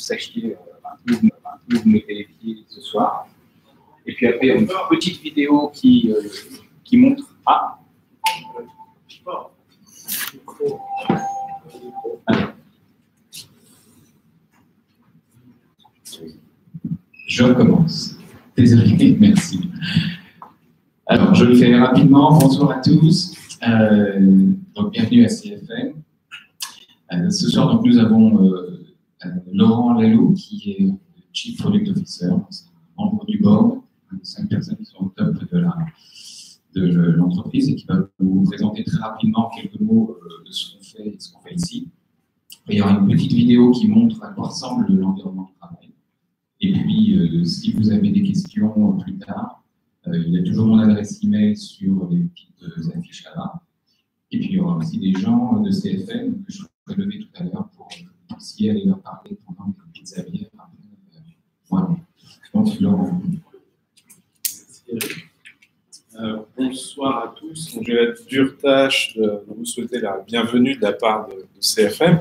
sachiez où vous mettez les pieds ce soir. Et puis après, il y a une petite vidéo qui montre... Ah. Je recommence. Désolé, merci. Alors, je le fais rapidement. Bonjour à tous. Donc, bienvenue à CFM. Ce soir, donc, nous avons Laurent Lalou, qui est Chief Product Officer, membre du board, 5 personnes qui sont au top de l'entreprise et qui va vous présenter très rapidement quelques mots de ce qu'on fait et ce qu'on fait ici. Et il y aura une petite vidéo qui montre à quoi ressemble l'environnement de travail. Et puis, si vous avez des questions plus tard, il y a toujours mon adresse email sur les petites affiches là-bas. Et puis, il y aura aussi des gens de CFM que je vais lever tout à l'heure pour aussi aller leur parler pendant les petites avières. Voilà. Donc, Laurent. Bonsoir à tous. J'ai la dure tâche de vous souhaiter la bienvenue de la part de CFM.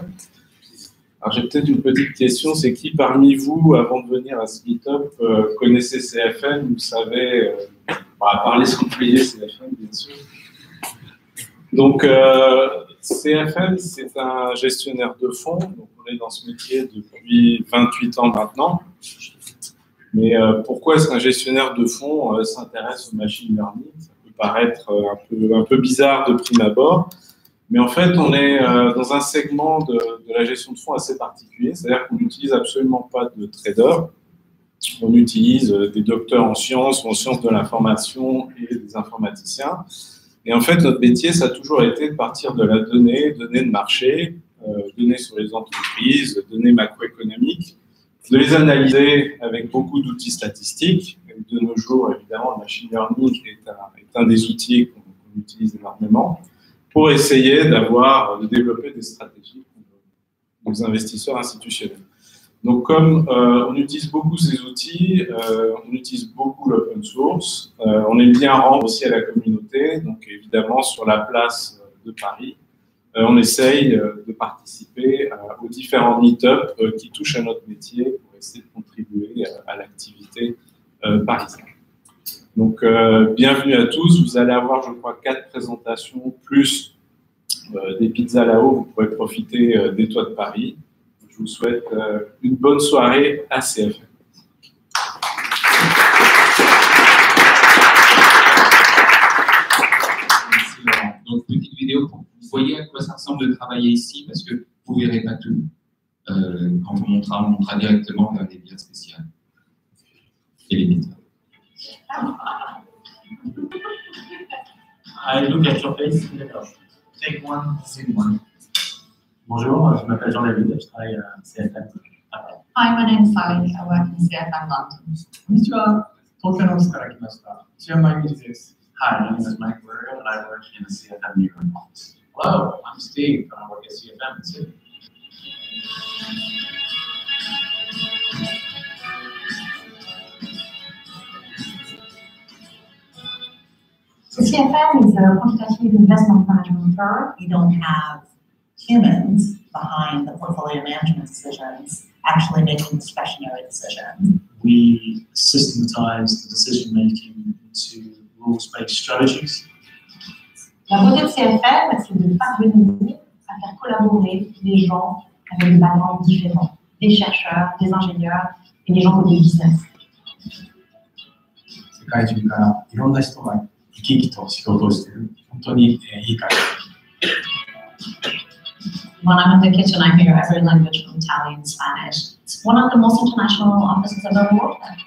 Alors j'ai peut-être une petite question, c'est qui parmi vous, avant de venir à ce meet-up, connaissait CFM, vous savez, à part les employés CFM, bien sûr. Donc CFM, c'est un gestionnaire de fonds, donc on est dans ce métier depuis 28 ans maintenant. Mais pourquoi est-ce qu'un gestionnaire de fonds s'intéresse au machine learning? Ça peut paraître un peu bizarre de prime abord, mais en fait, on est dans un segment de la gestion de fonds assez particulier, c'est-à-dire qu'on n'utilise absolument pas de traders, on utilise des docteurs en sciences ou en sciences de l'information et des informaticiens. Et en fait, notre métier, ça a toujours été de partir de la donnée de marché, données sur les entreprises, données macroéconomiques, de les analyser avec beaucoup d'outils statistiques. Et de nos jours, évidemment, le machine learning est un des outils qu'on utilise énormément pour essayer de développer des stratégies pour nos investisseurs institutionnels. Donc, comme on utilise beaucoup ces outils, on utilise beaucoup l'open source, on aime bien rendre aussi à la communauté, donc évidemment sur la place de Paris, on essaye de participer aux différents meet-ups qui touchent à notre métier pour essayer de contribuer à l'activité parisienne. Donc, bienvenue à tous. Vous allez avoir, je crois, 4 présentations, plus des pizzas là-haut. Vous pourrez profiter des toits de Paris. Je vous souhaite une bonne soirée à CFM. Merci Laurent. Donc, petite vidéo pour que vous voyez à quoi ça ressemble de travailler ici, parce que vous ne verrez pas tout. Quand on montrera directement vers des bières spéciales. Et les pizzas. I look at your face. Take one, sing one. Bonjour, je m'appelle Jean-David, je travaille à CFM. Hi, my name is Sally. I work in CFM London. こんにちは、東京のオフィスから来ました。一応前道です。Hi, my name is Mike Burrell and I work in the CFM New York office. Hello, I'm Steve and I work at CFM too. So CFM is a quantitative investment management firm. We don't have humans behind the portfolio management decisions actually making discretionary decisions. We systematize the decision making into rules-based strategies. La beauté de CFM, c'est de parvenir à faire collaborer des gens avec des backgrounds différents, des chercheurs, des ingénieurs et des gens côté business. 世界中からいろんな人が生き生きと仕事をしている、本当にいい会社です。When I'm in the kitchen, I hear every language from Italian, Spanish. It's one of the most international offices I've ever worked at.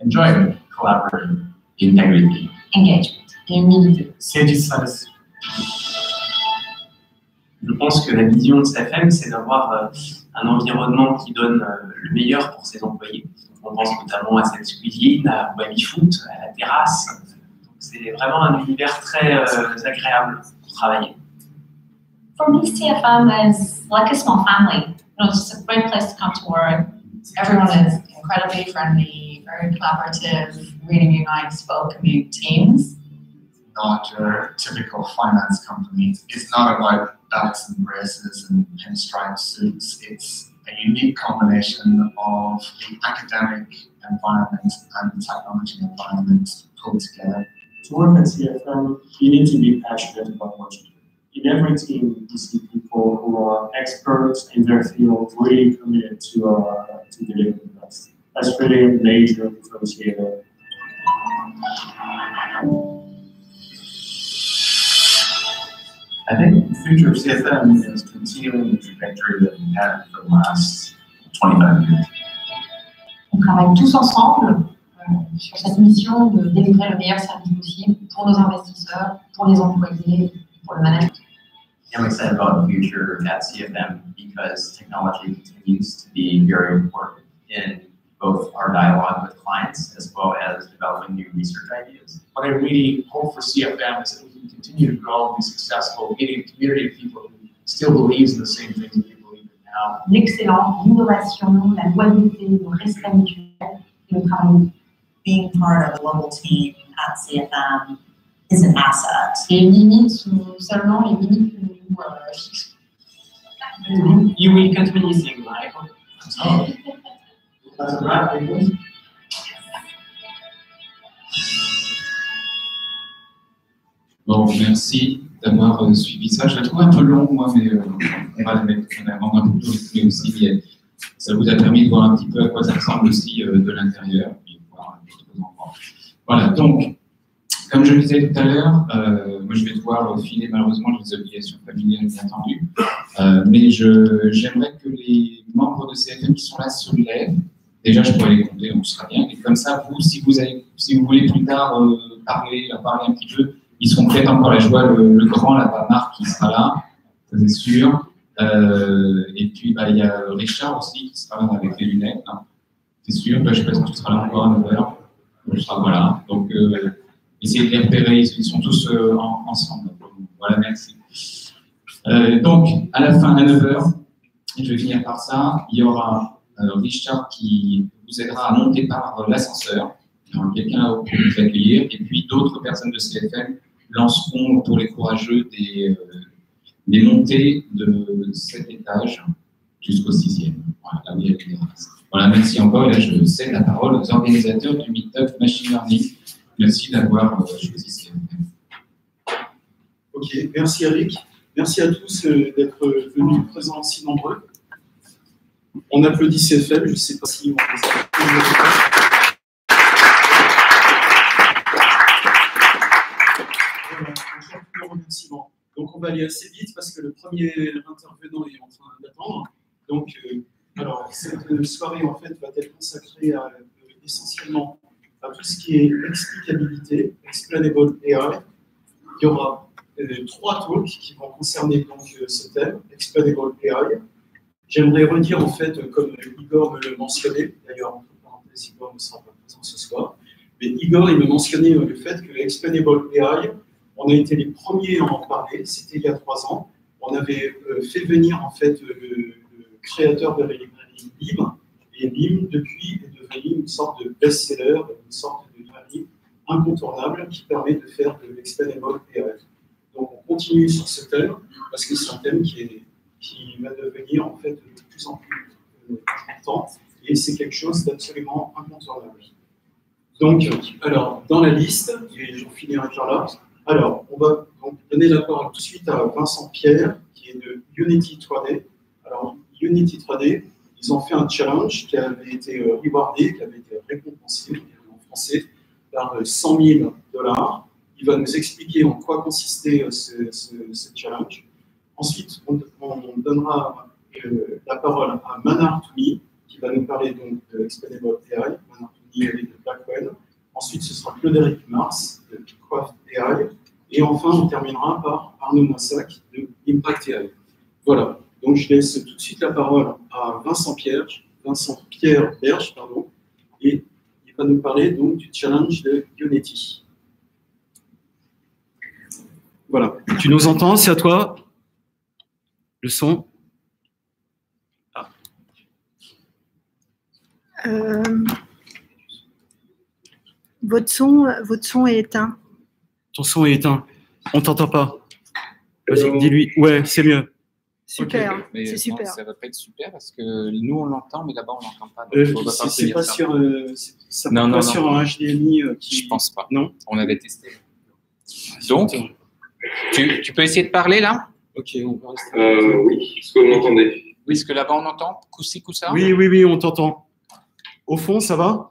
Enjoyment, collaboration, integrity. Engagement, humilité. 誠実さです。 Je pense que la vision de CFM, c'est d'avoir un environnement qui donne le meilleur pour ses employés. On pense notamment à cette cuisine, à baby-foot, à la terrasse. C'est vraiment un univers très agréable pour travailler. For me, CFM is like a small family. You know, it's just a great place to come to work. Everyone is incredibly friendly, very collaborative, really nice, welcoming teams. Not your typical finance company. It's not about ducks and braces and pinstripe suits. It's a unique combination of the academic environment and the technology environment pulled together. To work at CFM, you need to be passionate about what you do. In every team, you see people who are experts in their field, really committed to delivering the best. That's really a major differentiator. I think the future of CFM is continuing the trajectory that we've had for the last 25 years. On travaille tous ensemble sur cette mission de délivrer le meilleur service possible pour nos investisseurs, pour les employés, pour le management. I'm excited about the future at CFM because technology continues to be very important in both our dialogue with clients as well as developing new research ideas. What I really hope for CFM is that we can continue to grow and be successful, getting a community of people who still believes in the same things that we believe in now. L'excellence, l'innovation, la loyauté, le respect mutuel et le travail. Being part of a global team at CFM is an asset. Les limites sont seulement les limites que nous fixons. You will continue seeing Michael. Oh. That's a wrap, English. Bon, merci d'avoir suivi ça. Je la trouve un peu long, moi, mais on va la mettre en avant un peu mais aussi. Mais ça vous a permis de voir un petit peu à quoi ça ressemble aussi de l'intérieur. Voilà, donc, comme je le disais tout à l'heure, moi je vais devoir filer malheureusement les obligations familiales, bien entendu, mais j'aimerais que les membres de CFM qui sont là se lèvent. Déjà, je pourrais les compter, donc ce sera bien. Et comme ça, vous, si vous voulez plus tard parler un petit peu, ils seront peut-être encore là. Je vois le grand là-bas, Marc, qui sera là, ça c'est sûr. Et puis, il y a Richard aussi, qui sera là avec les lunettes, hein. C'est sûr. Je pense que tu seras là encore à 9h. Voilà, donc essayez de les repérer, ils sont tous ensemble. Voilà, merci. Donc, à la fin, à 9h, je vais finir par ça, il y aura Richard qui vous aidera à monter par l'ascenseur. Il y aura quelqu'un là pour vous accueillir, et puis d'autres personnes de CFM lanceront pour les courageux des montées de 7 étages jusqu'au 6e. Voilà, là où il y a les terrasses. Voilà, merci encore. Et là, je cède la parole aux organisateurs du Meetup Machine Learning. Merci d'avoir choisi CFM. Ok, merci Eric. Merci à tous d'être venus présents si nombreux. On applaudit CFM, je ne sais pas si on le remerciement. Donc on va aller assez vite parce que le premier intervenant est en train d'attendre. Donc alors, cette soirée, en fait, va être consacrée essentiellement à tout ce qui est explicabilité, explainable AI. Il y aura 3 talks qui vont concerner donc ce thème, explainable AI. J'aimerais redire, en fait, comme Igor me le mentionnait, d'ailleurs, entre parenthèses, Igor ne sera pas présent ce soir, mais Igor, il me mentionnait le fait que explainable AI, on a été les premiers à en parler, c'était il y a 3 ans. On avait fait venir, en fait, le créateur de la librairie BIM, et BIM, depuis, est devenu une sorte de best-seller, une sorte de librairie incontournable qui permet de faire de l'explainable AI. Donc, on continue sur ce thème, parce que c'est un thème qui va devenir, en fait, de plus en plus important, et c'est quelque chose d'absolument incontournable. Donc, alors, dans la liste, et j'en finirai par là, alors, on va donc donner la parole tout de suite à Vincent Pierre, qui est de Unity 3D. Alors, Unity 3D, ils ont fait un challenge qui avait été rewardé, qui avait été récompensé en français par $100 000. Il va nous expliquer en quoi consistait ce challenge. Ensuite, on donnera la parole à Manar Toumi, qui va nous parler donc de Explainable AI. Manar Toumi est de Blackwell. Ensuite, ce sera Claude-Éric Mars de Craft AI. Et enfin, on terminera par Arnaud Massac de Impact AI. Voilà. Donc, je laisse tout de suite la parole à Vincent Pierre Berge, et il va nous parler donc du challenge de Unity. Voilà. Tu nous entends? C'est à toi. Le son. Ah. Votre son est éteint. Ton son est éteint. On t'entend pas. Vas-y, dis-lui. Ouais, c'est mieux. Super, Mais c'est non, super. ça va pas être super parce que nous on l'entend, mais là-bas on l'entend pas. C'est pas sur, ça Non, peut non, pas non. sur un HDMI qui. Je pense pas. Non. On avait testé. Donc, tu peux essayer de parler là? Ok, on va rester. Oui, est-ce que vous m'entendez? Oui, est-ce que là-bas on entend? Coup-ci, coup-ça? Oui, on t'entend. Au fond, ça va?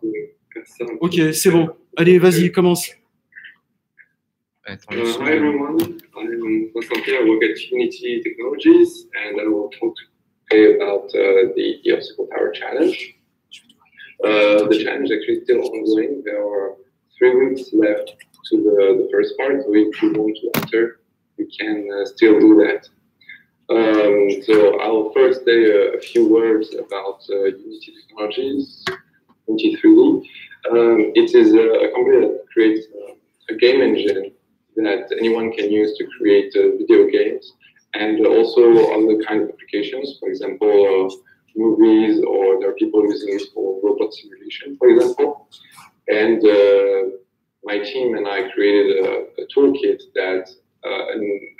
Ok, c'est bon. Allez, vas-y, commence. Attends, Hi everyone, I'm Constantin, I work at Unity Technologies, and I will talk today about the Obstacle Tower Challenge. The challenge is actually still ongoing. There are 3 weeks left to the first part, so if you want to enter, you can still do that. So I'll first say a few words about Unity Technologies, Unity 3D. It is a company that creates a game engine that anyone can use to create video games and also other kinds of applications, for example, movies, or there are people using it for robot simulation, for example. And my team and I created a toolkit that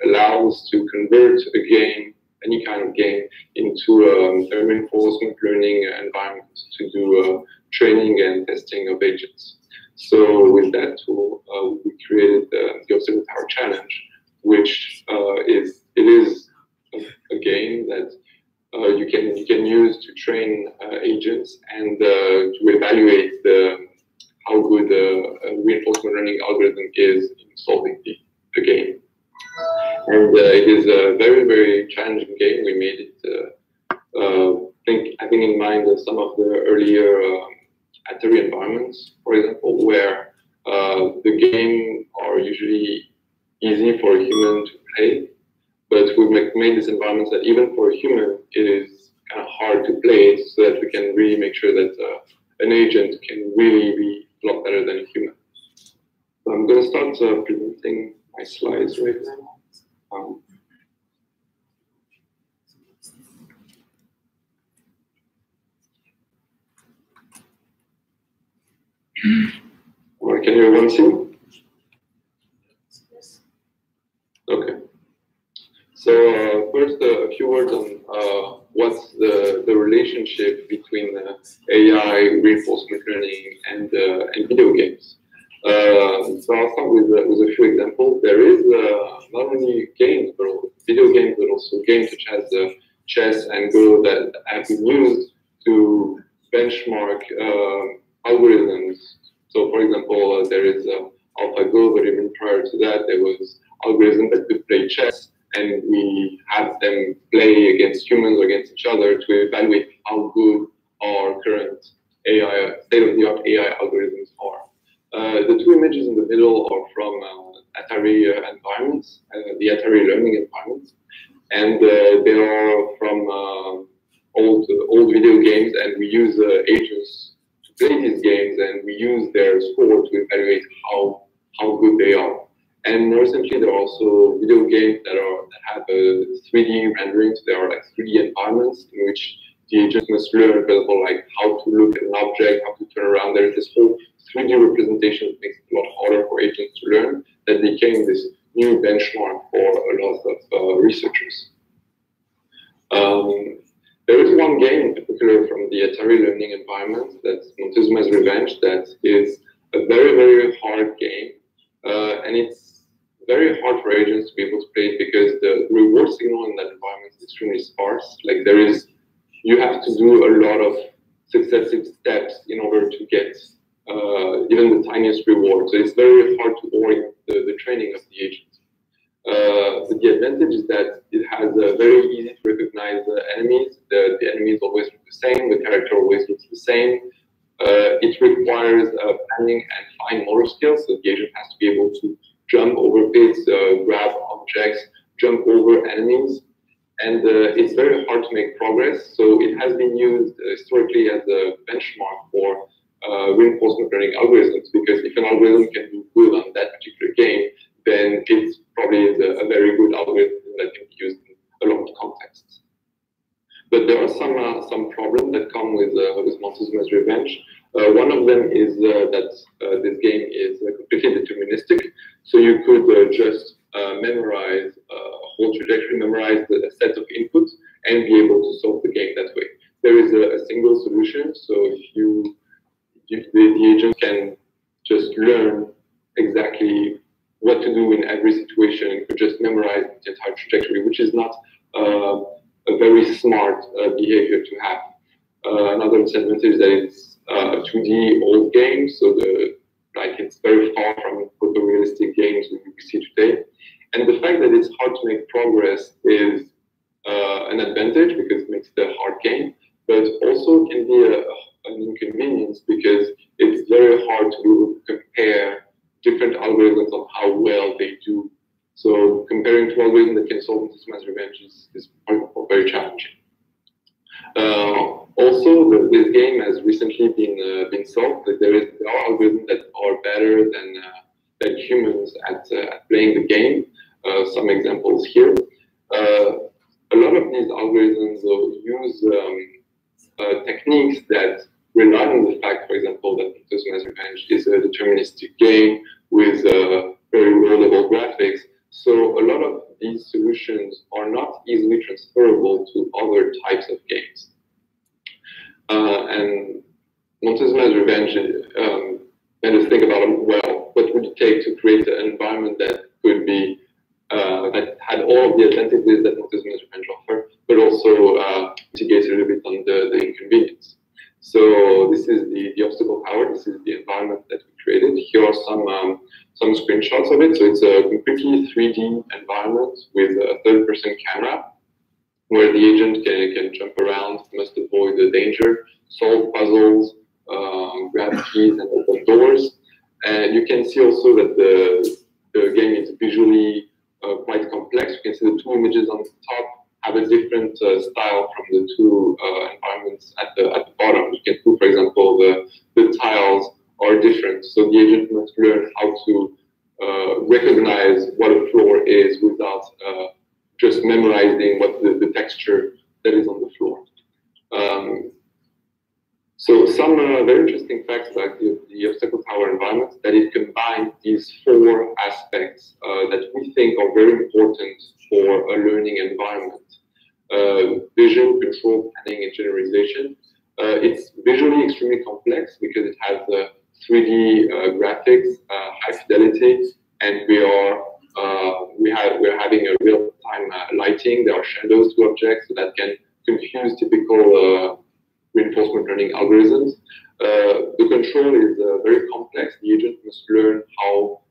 allows to convert a game, any kind of game, into a reinforcement learning environment to do training and testing of agents. So with that tool, we created the Obstacle Tower Challenge, which is a game that you can use to train agents and to evaluate how good a reinforcement learning algorithm is in solving the game. And it is a very, very challenging game. We made it, having in mind some of the earlier Atari environments, for example, where the game are usually easy for a human to play, but we've made this environment that even for a human, it is kind of hard to play, so that we can really make sure that an agent can really be a lot better than a human. So I'm going to start presenting my slides right now. Can everyone see? Okay. So first, a few words on what's the relationship between AI, reinforcement learning, and video games. So I'll start with a few examples. There is not only games, but video games, but also games such as chess and Go that have been used to benchmark algorithms. So, for example, there is AlphaGo, but even prior to that, there was algorithms that could play chess, and we had them play against humans or against each other to evaluate how good our current AI, state-of-the-art AI algorithms are. The 2 images in the middle are from Atari environments, the Atari learning environments, and they are from old video games, and we use agents play these games, and we use their score to evaluate how good they are. And more recently, there are also video games that have a 3D rendering. So there are like 3D environments in which the agents must learn, for example, like how to look at an object, how to turn around. There's this whole 3D representation that makes it a lot harder for agents to learn. That became this new benchmark for a lot of researchers. There is one game in particular from the Atari learning environment, that's Montezuma's Revenge, that is a very, very hard game. And it's very hard for agents to be able to play it because the reward signal in that environment is extremely sparse. Like you have to do a lot of successive steps in order to get even the tiniest reward. So it's very hard to orient the training of the agent. But the advantage is that it has very easy to recognize enemies. The enemies always look the same. The character always looks the same. It requires planning and fine motor skills. So the agent has to be able to jump over pits, grab objects, jump over enemies. And it's very hard to make progress. So it has been used historically as a benchmark for reinforcement learning algorithms, because if an algorithm can do good on that particular game, then it's probably a very good algorithm that can be used in a lot of contexts. But there are some problems that come with Montezuma's Revenge. One of them is that this game is completely deterministic. So you could just memorize a whole trajectory, memorize a set of inputs, and be able to solve the game that way. There is a single solution, so if the agent can just learn exactly what to do in every situation and could just memorize the entire trajectory, which is not a very smart behavior to have. Another disadvantage is that it's a 2D old game, so it's very far from photorealistic games we see today. And the fact that it's hard to make progress is an advantage because it makes it a hard game, but also can be an inconvenience because it's very hard to compare different algorithms on how well they do. So comparing two algorithms that can solve Montezuma Revenge is very challenging. Also, this game has recently been solved. There are algorithms that are better than humans at playing the game. Some examples here. A lot of these algorithms use techniques that rely on the fact, for example, that Montezuma Revenge is a deterministic game with very low-level graphics. So a lot of these solutions are not easily transferable to other types of games. And Montezuma Revenge made us think about, well, what would it take to create an environment that could be that had all of the advantages that Montezuma Revenge offer, but also mitigate a little bit on the inconvenience. So this is the obstacle tower. This is the environment that we created. Here are some screenshots of it. So it's a completely 3D environment with a third-person camera, where the agent can jump around, must avoid the danger, solve puzzles, grab keys, and open doors. And you can see also that the game is visually quite complex. You can see the two images on the top have a different style from the two environments at the bottom. You can see, for example, the tiles are different. So the agent must learn how to recognize what a floor is without just memorizing what the texture that is on the floor. So some very interesting facts about the obstacle tower environment, that it combines these four aspects that we think are very important for a learning environment. Vision, control, planning, and generalization. It's visually extremely complex because it has 3D graphics, high fidelity, and we're having a real-time lighting. There are shadows to objects, so that can confuse typical reinforcement learning algorithms. The control is very complex. The agent must learn how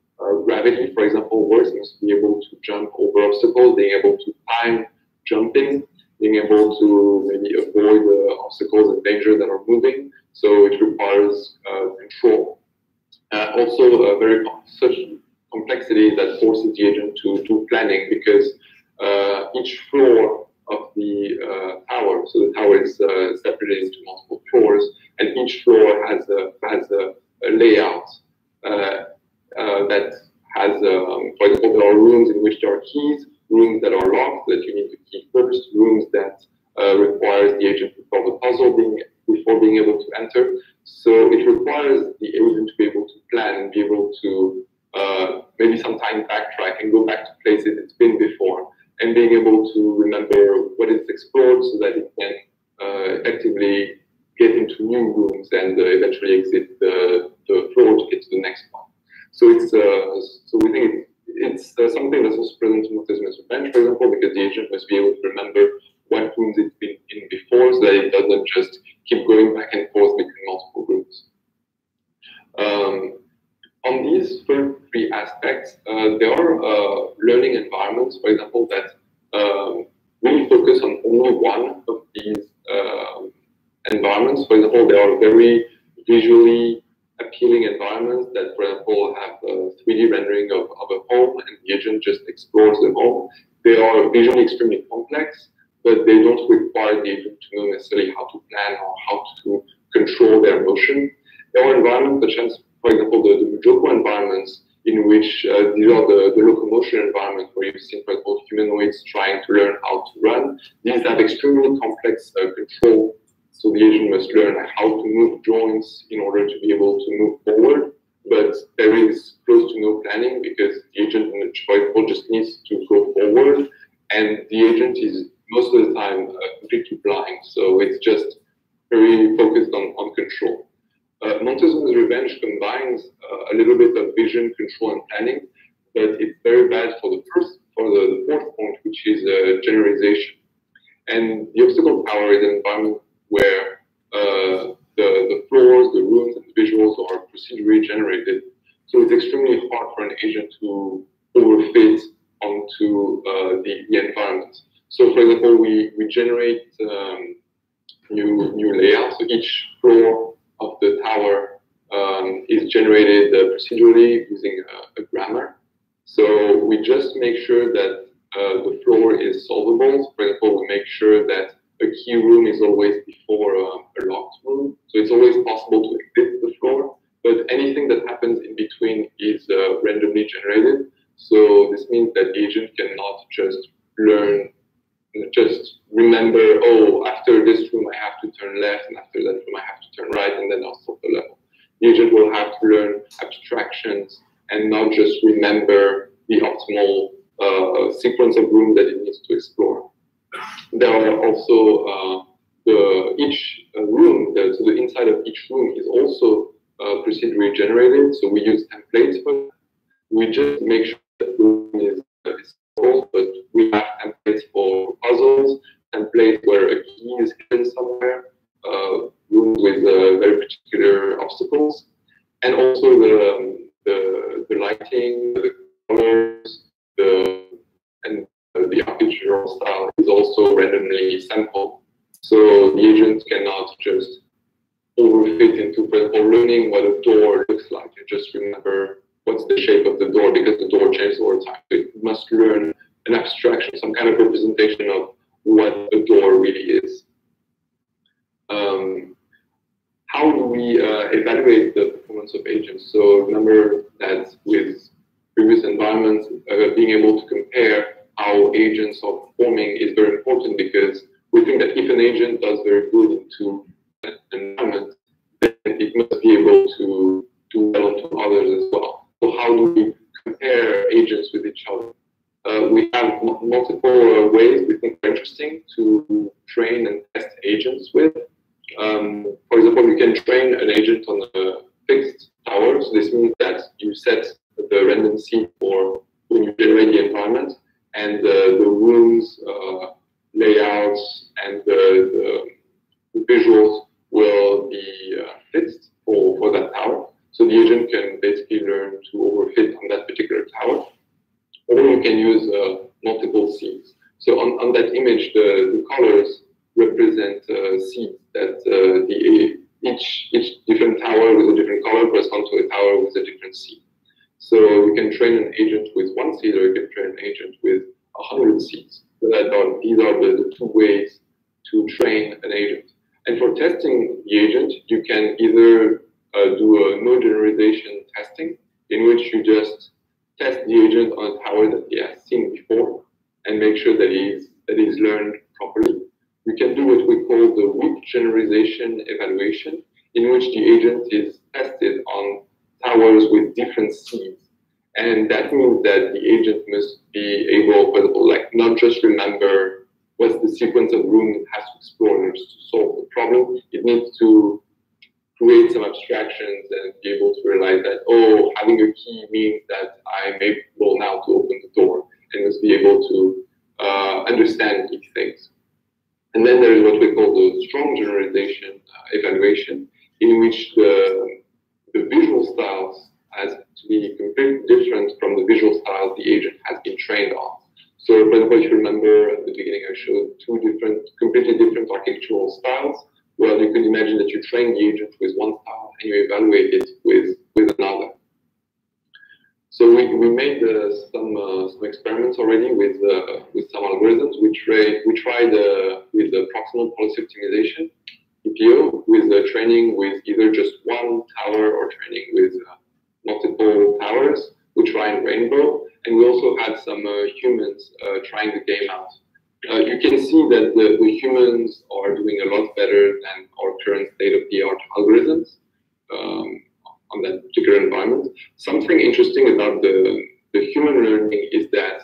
gravity, for example, works. It must be able to jump over obstacles, being able to time jumping, being able to maybe avoid obstacles and danger that are moving. So it requires control. Also, such complexity that forces the agent to do planning, because each floor of the tower, so the tower is separated into multiple floors, and each floor has a layout that has, for example, there are rooms in which there are keys, rooms that are locked that you need to key first, rooms that requires the agent to solve a puzzle before being able to enter. So it requires the agent to be able to plan and be able to maybe sometimes backtrack and go back to places it's been before, and being able to remember what it's explored so that it can effectively get into new rooms and eventually exit the floor to get to the next one. So it's so we think it's something that's also present in Montezuma Revenge, for example, because the agent must be able to remember what rooms it's been in before, so that it doesn't just keep going back and forth between multiple rooms. On these first three aspects, there are learning environments, for example, that really focus on only one of these environments. For example, there are very visually appealing environments that, for example, have a 3D rendering of a home, and the agent just explores the home. They are visually extremely complex, but they don't require the agent to know necessarily how to plan or how to control their motion. There are environments such as, for example, the Mujoko environments, in which these are the locomotion environments where you've seen, for example, humanoids trying to learn how to run. These have extremely complex control, so the agent must learn how to move joints in order to be able to move forward. But there is close to no planning because the agent, for example, just needs to go forward and the agent is most of the time completely blind, so it's just very focused on control. Montezuma's Revenge combines a little bit of vision, control, and planning, but it's very bad for the fourth point, which is generalization. And the obstacle tower is an environment where the floors, the rooms, and the visuals are procedurally generated. So it's extremely hard for an agent to overfit onto the environment. So for example, we generate new layouts. So each floor of the tower is generated procedurally using a grammar. So we just make sure that the floor is solvable. For example, we make sure that a key room is always before a locked room. So it's always possible to exit the floor, but anything that happens in between is randomly generated. So this means that the agent cannot just remember, oh, after this room I have to turn left, and after that room I have to turn right, and then I'll stop the level. The agent will have to learn abstractions and not just remember the optimal sequence of rooms that it needs to explore. There are also each room, so the inside of each room is also procedurally generated. So we use templates for that. We just make sure that the room is solved, but we have templates for puzzles, templates where a key is hidden somewhere, rooms with very particular obstacles, and also the lighting, the colors, and the architectural style is also randomly sampled. So the agent cannot just overfit into, for example, learning what a door looks like and just remember what's the shape of the door, because the door changes over time. So it must learn an abstraction, some kind of representation of what a door really is. How do we evaluate the performance of agents? So remember that with previous environments, being able to compare how agents are performing is very important, because we think that if an agent does very good into an environment, then it must be able to do well onto others as well. So how do we compare agents with each other? We have multiple ways we think are interesting to train and test agents with. For example, you can train an agent on a fixed tower. So this means that you set the random seed for when you generate the environment, and the rooms, layouts, and the visuals will be fixed for that tower. So the agent can basically learn to overfit on that particular tower. Or you can use multiple seeds. So on that image, the colors represent seeds that each different tower with a different color corresponds to a tower with a different seed. So you can train an agent with one seed, or you can train an agent with 100 seeds. So these are the two ways to train an agent. And for testing the agent, you can either do a no generalization testing, in which you just test the agent on a tower that he has seen before and make sure that he's learned properly. We can do what we call the weak generalization evaluation, in which the agent is tested on towers with different seeds. And that means that the agent must be able, for example, like not just remember what's the sequence of rooms it has to explore in order to solve the problem. It needs to create some abstractions and be able to realize that, oh, having a key means that I'm able now to open the door, and must be able to understand these things. And then there is what we call the strong generalization evaluation, in which the visual styles has to be completely different from the visual styles the agent has been trained on. So, for example, if you remember at the beginning, I showed two completely different architectural styles. Well, you could imagine that you train the agent with one style and you evaluate it with another. So we made some experiments already with some algorithms. We tried with the proximal policy optimization, PPO, with training with either just one tower or training with multiple towers. We tried Rainbow, and we also had some humans trying the game out. You can see that the humans are doing a lot better than our current state-of-the-art algorithms on that particular environment. Something interesting about the human learning is that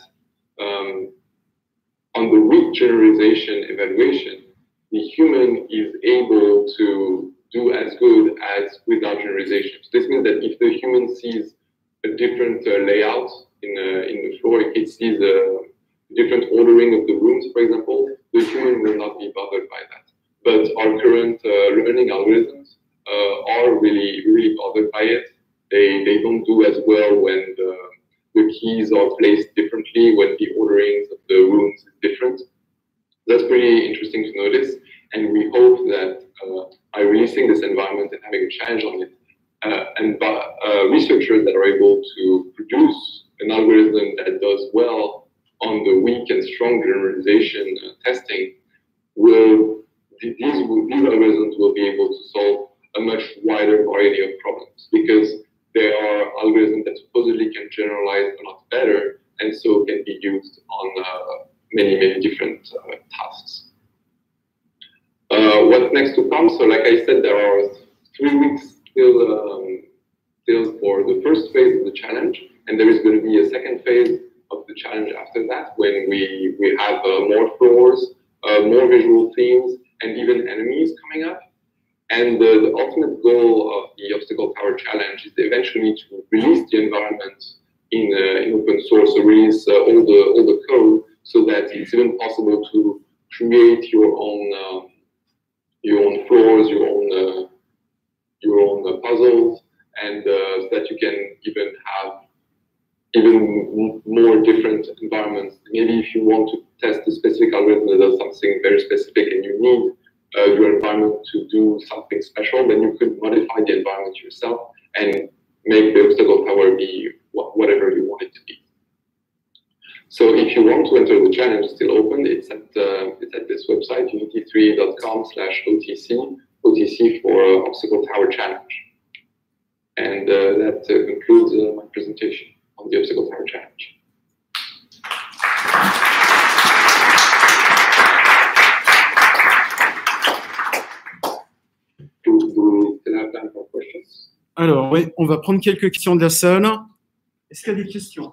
human is able to do as good as without generalization. So this means that if the human sees a different layout in the floor, if it sees a different ordering of the rooms, for example, the human will not be bothered by that. But our current learning algorithms are really bothered by it. They don't do as well when the keys are placed differently, when the orderings of the rooms is different. That's pretty interesting to notice, and we hope that by releasing this environment and having a challenge on it, and by researchers that are able to produce an algorithm that does well on the weak and strong generalization testing, these algorithms will be able to solve a much wider variety of problems, because there are algorithms that supposedly can generalize a lot better, and so can be used on many different tasks. What's next to come? So like I said, there are 3 weeks still for the first phase of the challenge, and there is going to be a second phase of the challenge after that, when we have more floors, more visual themes, and even enemies coming up. And the ultimate goal of the Obstacle Tower Challenge is eventually to release the environment in open source, so release all the code, so that it's even possible to create your own floors, your own puzzles, and so that you can even have even more different environments. Maybe if you want to test a specific algorithm that does something very specific and you need your environment to do something special, then you could modify the environment yourself and make the obstacle tower be whatever you want it to be. So if you want to enter the challenge, it's still open. It's at this website, unity3.com/OTC, OTC for Obstacle Tower Challenge. And that concludes my presentation on the Obstacle Tower Challenge. Do we still have time for questions? Alors, oui, on va prendre quelques questions de la salle. Est-ce qu'il y a des questions?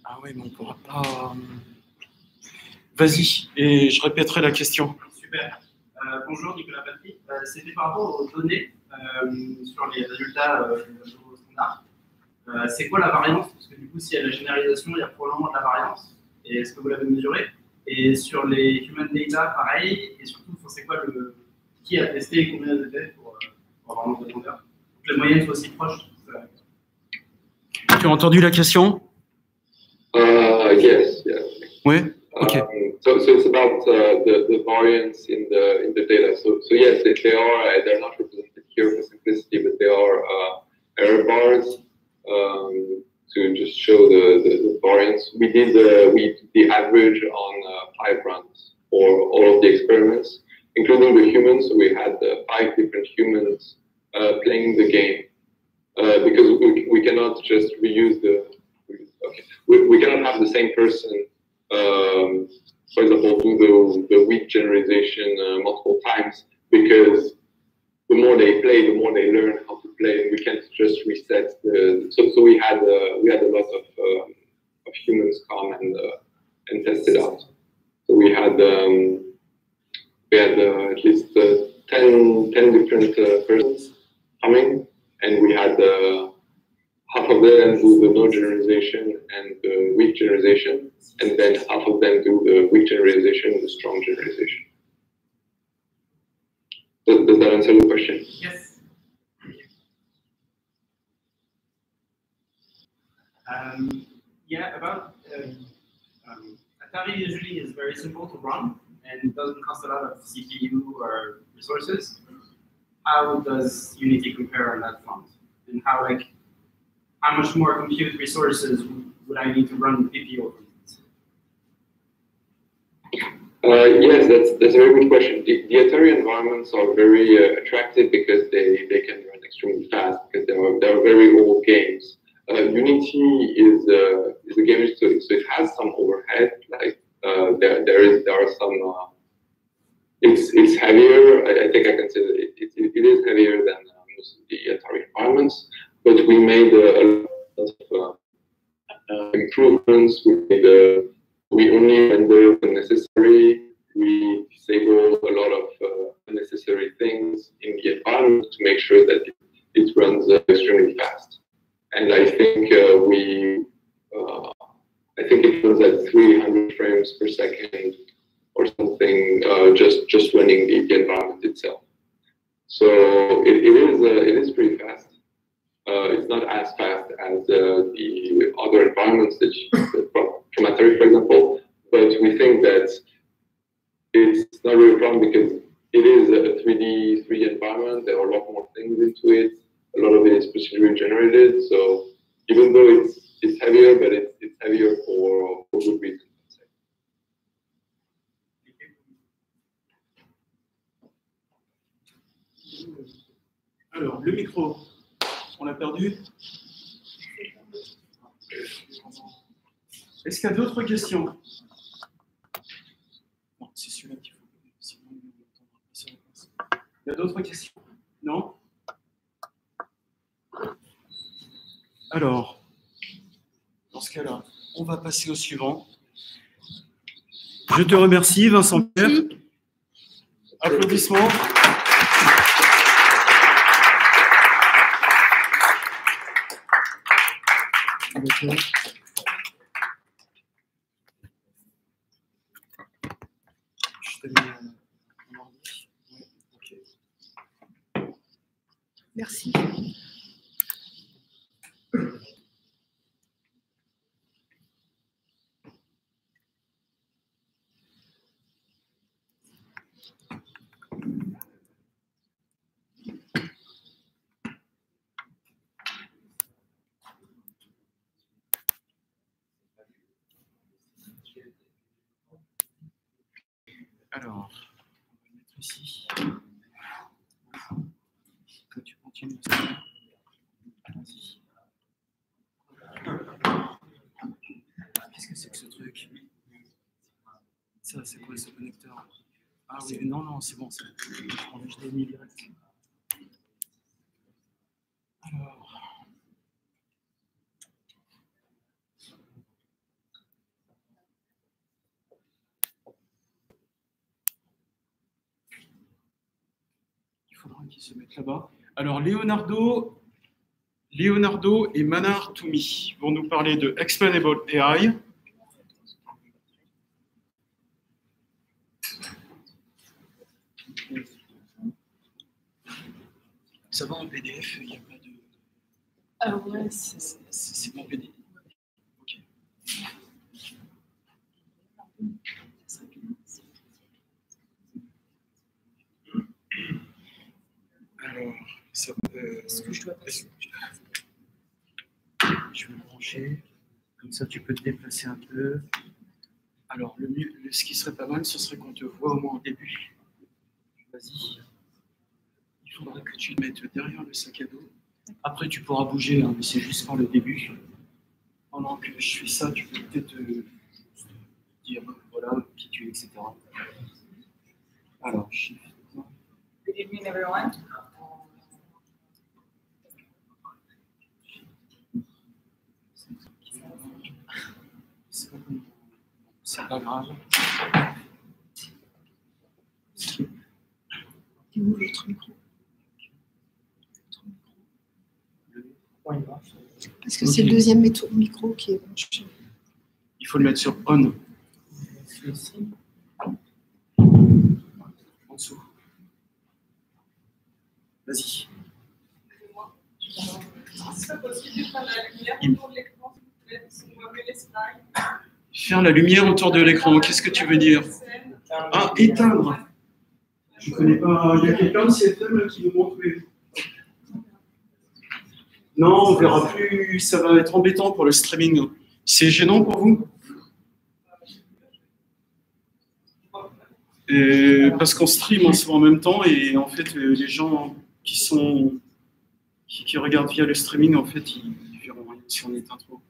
Ah oui, mais on ne pourra pas... Vas-y, et je répéterai la question. Super. Bonjour Nicolas Patry. C'était par rapport aux données sur les résultats standards. C'est quoi la variance? Parce que du coup, s'il y a la généralisation, il y a probablement de la variance. Et est-ce que vous l'avez mesuré? Et sur les human data, pareil. Et surtout, c'est quoi qui a testé et combien de tests pour avoir un nombre de grandeur? Que les moyennes soient aussi proches. Tu as entendu la question? Yes. Oui. Okay. So it's about the variance in the data. So yes, they're not represented here for simplicity, but they are error bars to just show the variance. We did the average on 5 runs for all of the experiments, including the humans. So we had 5 different humans playing the game because we cannot just reuse we cannot have the same person. For example, do the weak generalization multiple times, because the more they play, the more they learn how to play, and we can't just reset so we had a lot of humans come and test it out. So we had at least 10 different persons coming, and we had half of them do the no generalization and the weak generalization, and then half of them do the weak generalization and the strong generalization. Does that answer the question? Yes. Yeah, about Atari usually is very simple to run and doesn't cost a lot of CPU or resources. How does Unity compare on that front? And how much more compute resources would I need to run PPO? Yes, that's a very good question. The Atari environments are very attractive because they can run extremely fast, because they are very old games. Unity is a game, so it has some overhead, like there are some. It's heavier. I think I can say that it is heavier than most of the Atari environments. But we made a lot of improvements. We only render when necessary. We disable a lot of unnecessary things in the environment to make sure that it runs extremely fast. And I think I think it runs at 300 frames per second or something, just running the environment itself. So it is pretty fast. It's not as fast as the other environments that from Atari, for example, but we think that it's not really a problem because it is a 3D environment. There are a lot more things into it. A lot of it is procedurally generated. So even though it's heavier, but it's heavier for good reasons. Alors, le micro, on l'a perdu? Est-ce qu'il y a d'autres questions? Non, c'est celui-là qu'il faut. Sinon, on n'entendra pas sa réponse. Il y a d'autres questions? Non? Alors, dans ce cas-là, on va passer au suivant. Je te remercie, Vincent Pierre. Applaudissements. Okay. Merci. Alors, on va le mettre ici. Que tu continues. Vas-y. Qu'est-ce que c'est que ce truc? Ça, c'est quoi ce connecteur? Ah oui, non, c'est bon, je l'ai mis direct. Alors. Qui se mettent là-bas. Alors, Leonardo et Manar Toumi vont nous parler de Explainable AI. Ça va en PDF, il n'y a pas de... Ah ouais, c'est bon PDF. Ok. Alors, ça peut... Est-ce que je dois passer? Je vais le brancher. Comme ça, tu peux te déplacer un peu. Alors, ce qui serait pas mal, ce serait qu'on te voit au moins au début. Vas-y. Il faudrait que tu te mettes derrière le sac à dos. Après, tu pourras bouger, hein, mais c'est juste pour le début. Pendant que je fais ça, tu peux peut-être dire voilà qui tu es, etc. Alors, Good evening, everyone. C'est pas grave. Et où l'autre micro? Parce que c'est le deuxième micro qui est branché. Il faut le mettre sur on. En dessous. Vas-y. C'est possible de faire la lumière autour de l'écran, s'il vous plaît, si on voit les slides. Faire la lumière autour de l'écran, qu'est-ce que tu veux dire? Ah, éteindre. Je ne connais pas. Il y a quelqu'un de CFM qui nous montre. Non, on ne verra plus. Ça va être embêtant pour le streaming. C'est gênant pour vous? Parce qu'on stream en même temps et en fait, les gens qui regardent via le streaming, en fait, ils verront rien si on éteint trop.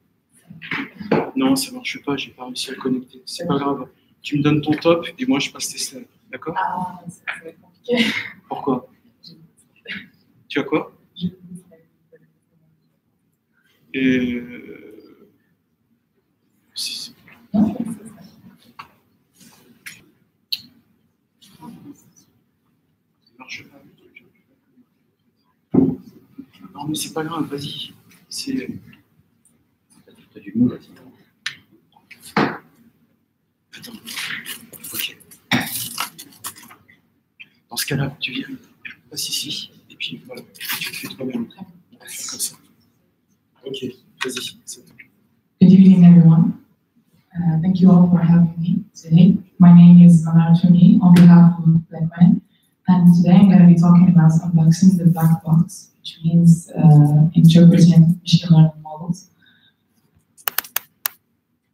Non, ça ne marche pas, j'ai pas réussi à le connecter. C'est pas grave. Tu me donnes ton top et moi je passe tes slides. D'accord? Ah, ça va être compliqué. Pourquoi? Tu as quoi? Et... Si. Non, non mais c'est pas grave, vas-y. C'est... T'as du mot là-dessus. Attends. Ok. Dans ce cas-là, tu viens. Passe ici. Et puis voilà. Tu te fais toi-même. On va faire comme ça. Ok. Vas-y. C'est tout. Good evening, everyone. Thank you all for having me today. My name is Manar Toumi on behalf of BlackMan, and today I'm going to be talking about unboxing the black box, which means interpreting machine learning models.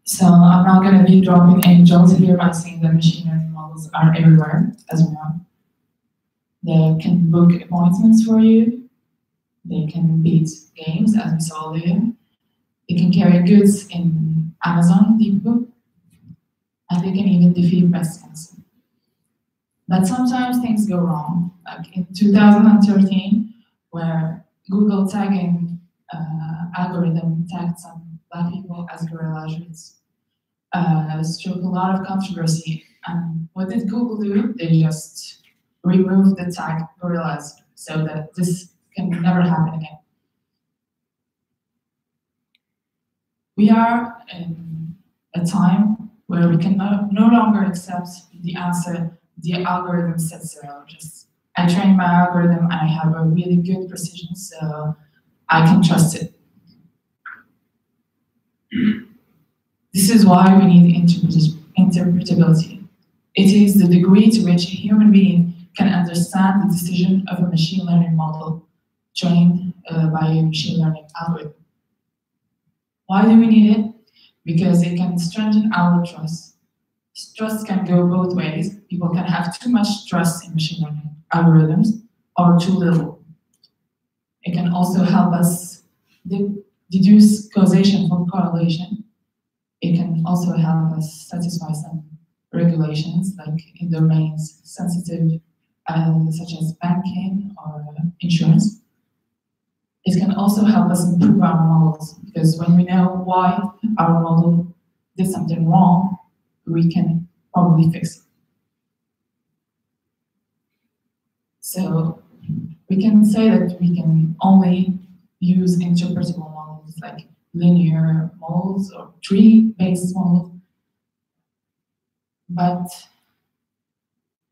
So I'm not going to be dropping any jokes here by saying that machine learning models are everywhere, as we know. They can book appointments for you. They can beat games, as we saw earlier. They can carry goods in Amazon Depot, and they can even defeat breast cancer. But sometimes things go wrong, like in 2013, where Google tagging algorithm tagged some Black people as gorilla lizards. Struck a lot of controversy. And what did Google do? They just removed the tag gorillas so that this can never happen again. We are in a time where we can no longer accept the answer the algorithm said so. Just I train my algorithm and I have a really good precision, so I can trust it. This is why we need interpretability. It is the degree to which a human being can understand the decision of a machine learning model trained by a machine learning algorithm. Why do we need it? Because it can strengthen our trust. Trust can go both ways. People can have too much trust in machine learning algorithms or too little. It can also help us deduce causation from correlation. It can also help us satisfy some regulations, like in domains sensitive, such as banking or insurance. It can also help us improve our models, because when we know why our model did something wrong, we can probably fix it. So we can say that we can only use interpretable models like linear models or tree-based models, but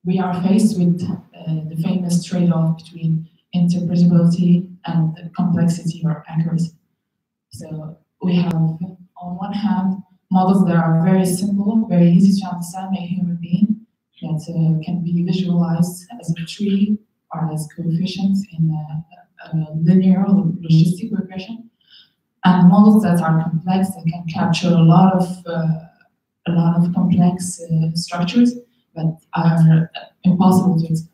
we are faced with the famous trade-off between interpretability and complexity or accuracy. So we have, on one hand, models that are very simple, very easy to understand by a human being, that can be visualized as a tree or as coefficients in a linear or logistic regression, and models that are complex that can capture a lot of complex structures that are impossible to explain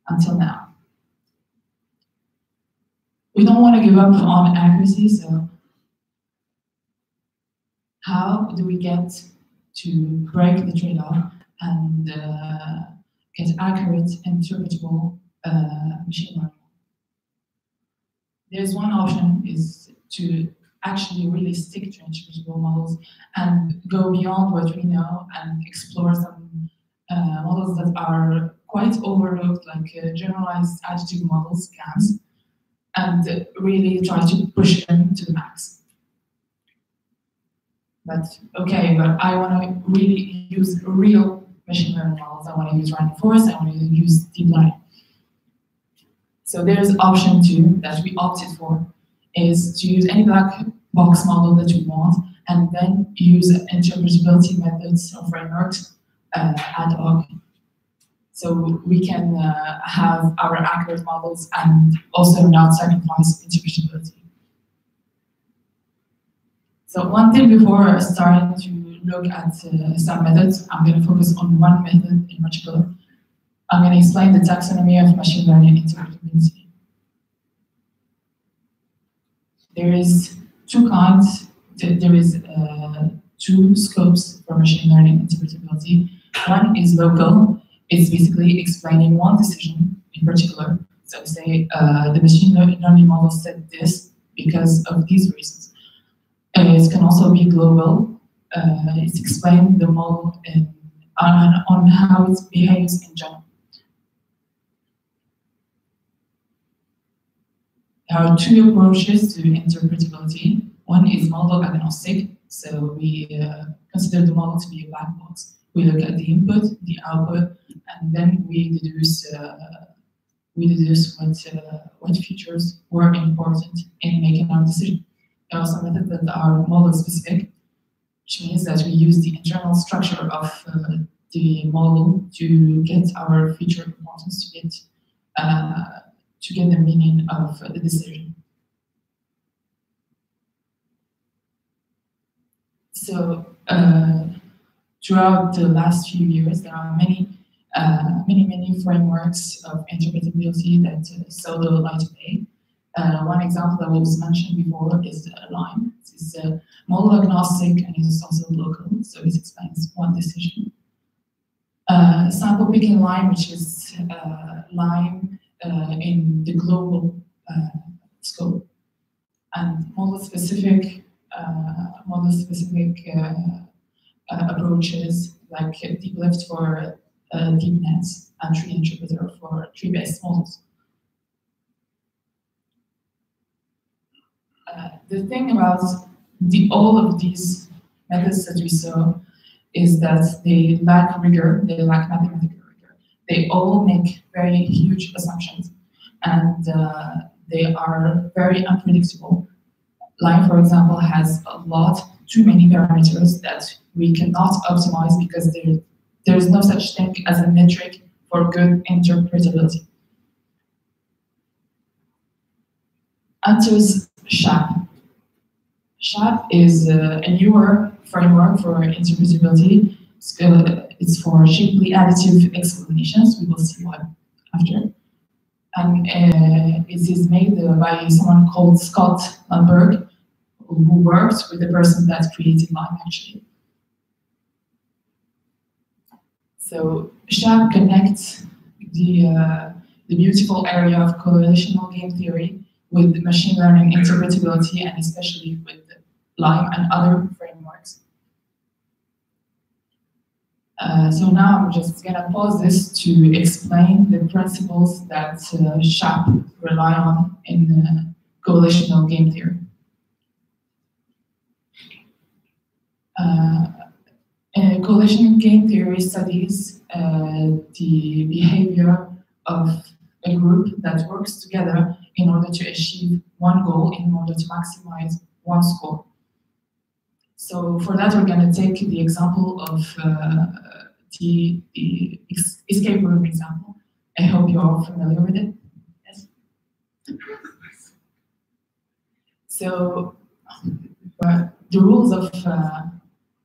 until now. We don't want to give up on accuracy, so how do we get to break the trade-off and get accurate, interpretable machine learning? There's one option is to actually really stick to interpretable models and go beyond what we know and explore some models that are quite overlooked, like generalized attitude models, GAMs, and really try to push them to the max. But okay, but I want to really use real machine learning models. I want to use random forest, I want to use deep learning. So there's option 2 that we opted for, is to use any black box model that you want, and then use interpretability methods or frameworks ad hoc. So we can have our accurate models and also not sacrifice interpretability. So one thing before starting to look at some methods, I'm going to focus on one method in particular. I'm going to explain the taxonomy of machine learning interpretability. There is two kinds. There is two scopes for machine learning interpretability. One is local. It's basically explaining one decision in particular. So say the machine learning model said this because of these reasons. It can also be global. It's explaining the model on how it behaves in general. There are two approaches to interpretability. One is model agnostic, so we consider the model to be a black box. We look at the input, the output, and then we deduce what features were important in making our decision. There are also methods that are model specific, which means that we use the internal structure of the model to get our feature importance, to get the meaning of the decision. So throughout the last few years, there are many frameworks of interpretability that saw the light of day. One example that was mentioned before is LIME. It's model agnostic and it's also local, so it explains one decision. Sample picking LIME, which is LIME in the global scope, and model-specific approaches like deep lift for deep nets and tree interpreter for tree-based models. The thing about all of these methods that we saw is that they lack rigor, they lack mathematical rigor. They all make very huge assumptions, and they are very unpredictable. LIME, for example, has too many parameters that we cannot optimize because there is no such thing as a metric for good interpretability. Enters SHAP. SHAP is a newer framework for interpretability. It's for shapely additive explanations. We will see what after. And it is made by someone called Scott Lamberg, who worked with the person that created LIME, actually. So SHAP connects the beautiful area of correlational game theory with machine learning interpretability, and especially with LIME and other frameworks. So now I'm just going to pause this to explain the principles that SHAP rely on in correlational game theory. Correlational game theory studies the behavior of a group that works together in order to achieve one goal, in order to maximize one score. So for that, we're going to take the example of the escape room example. I hope you're all familiar with it. Yes. So the rules of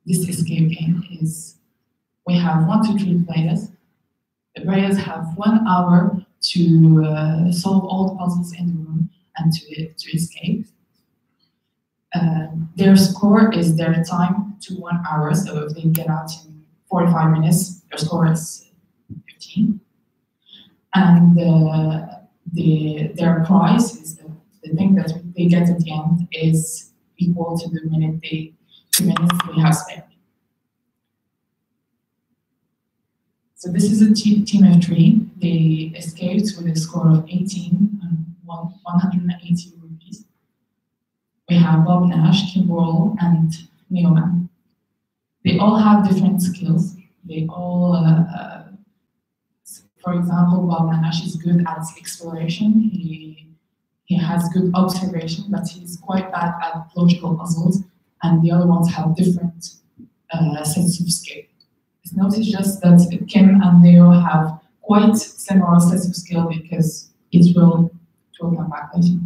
this escape game is we have 1, 2, 3 players. The players have 1 hour to solve all the puzzles in the room and to escape. Their score is their time to 1 hour, so if they get out in 45 minutes, their score is 15. And their prize is the thing that they get at the end is equal to the minutes they have spent. So this is a team of 3. They escaped with a score of 18 and 180 rupees. We have Bob Nash, Kim Worrell, and Neoman. They all have different skills. They all, for example, Bob Nash is good at exploration. He has good observation, but he's quite bad at logical puzzles, and the other ones have different sets of skill. Notice just that Kim and Neo have quite similar sets of skill because it will come back later.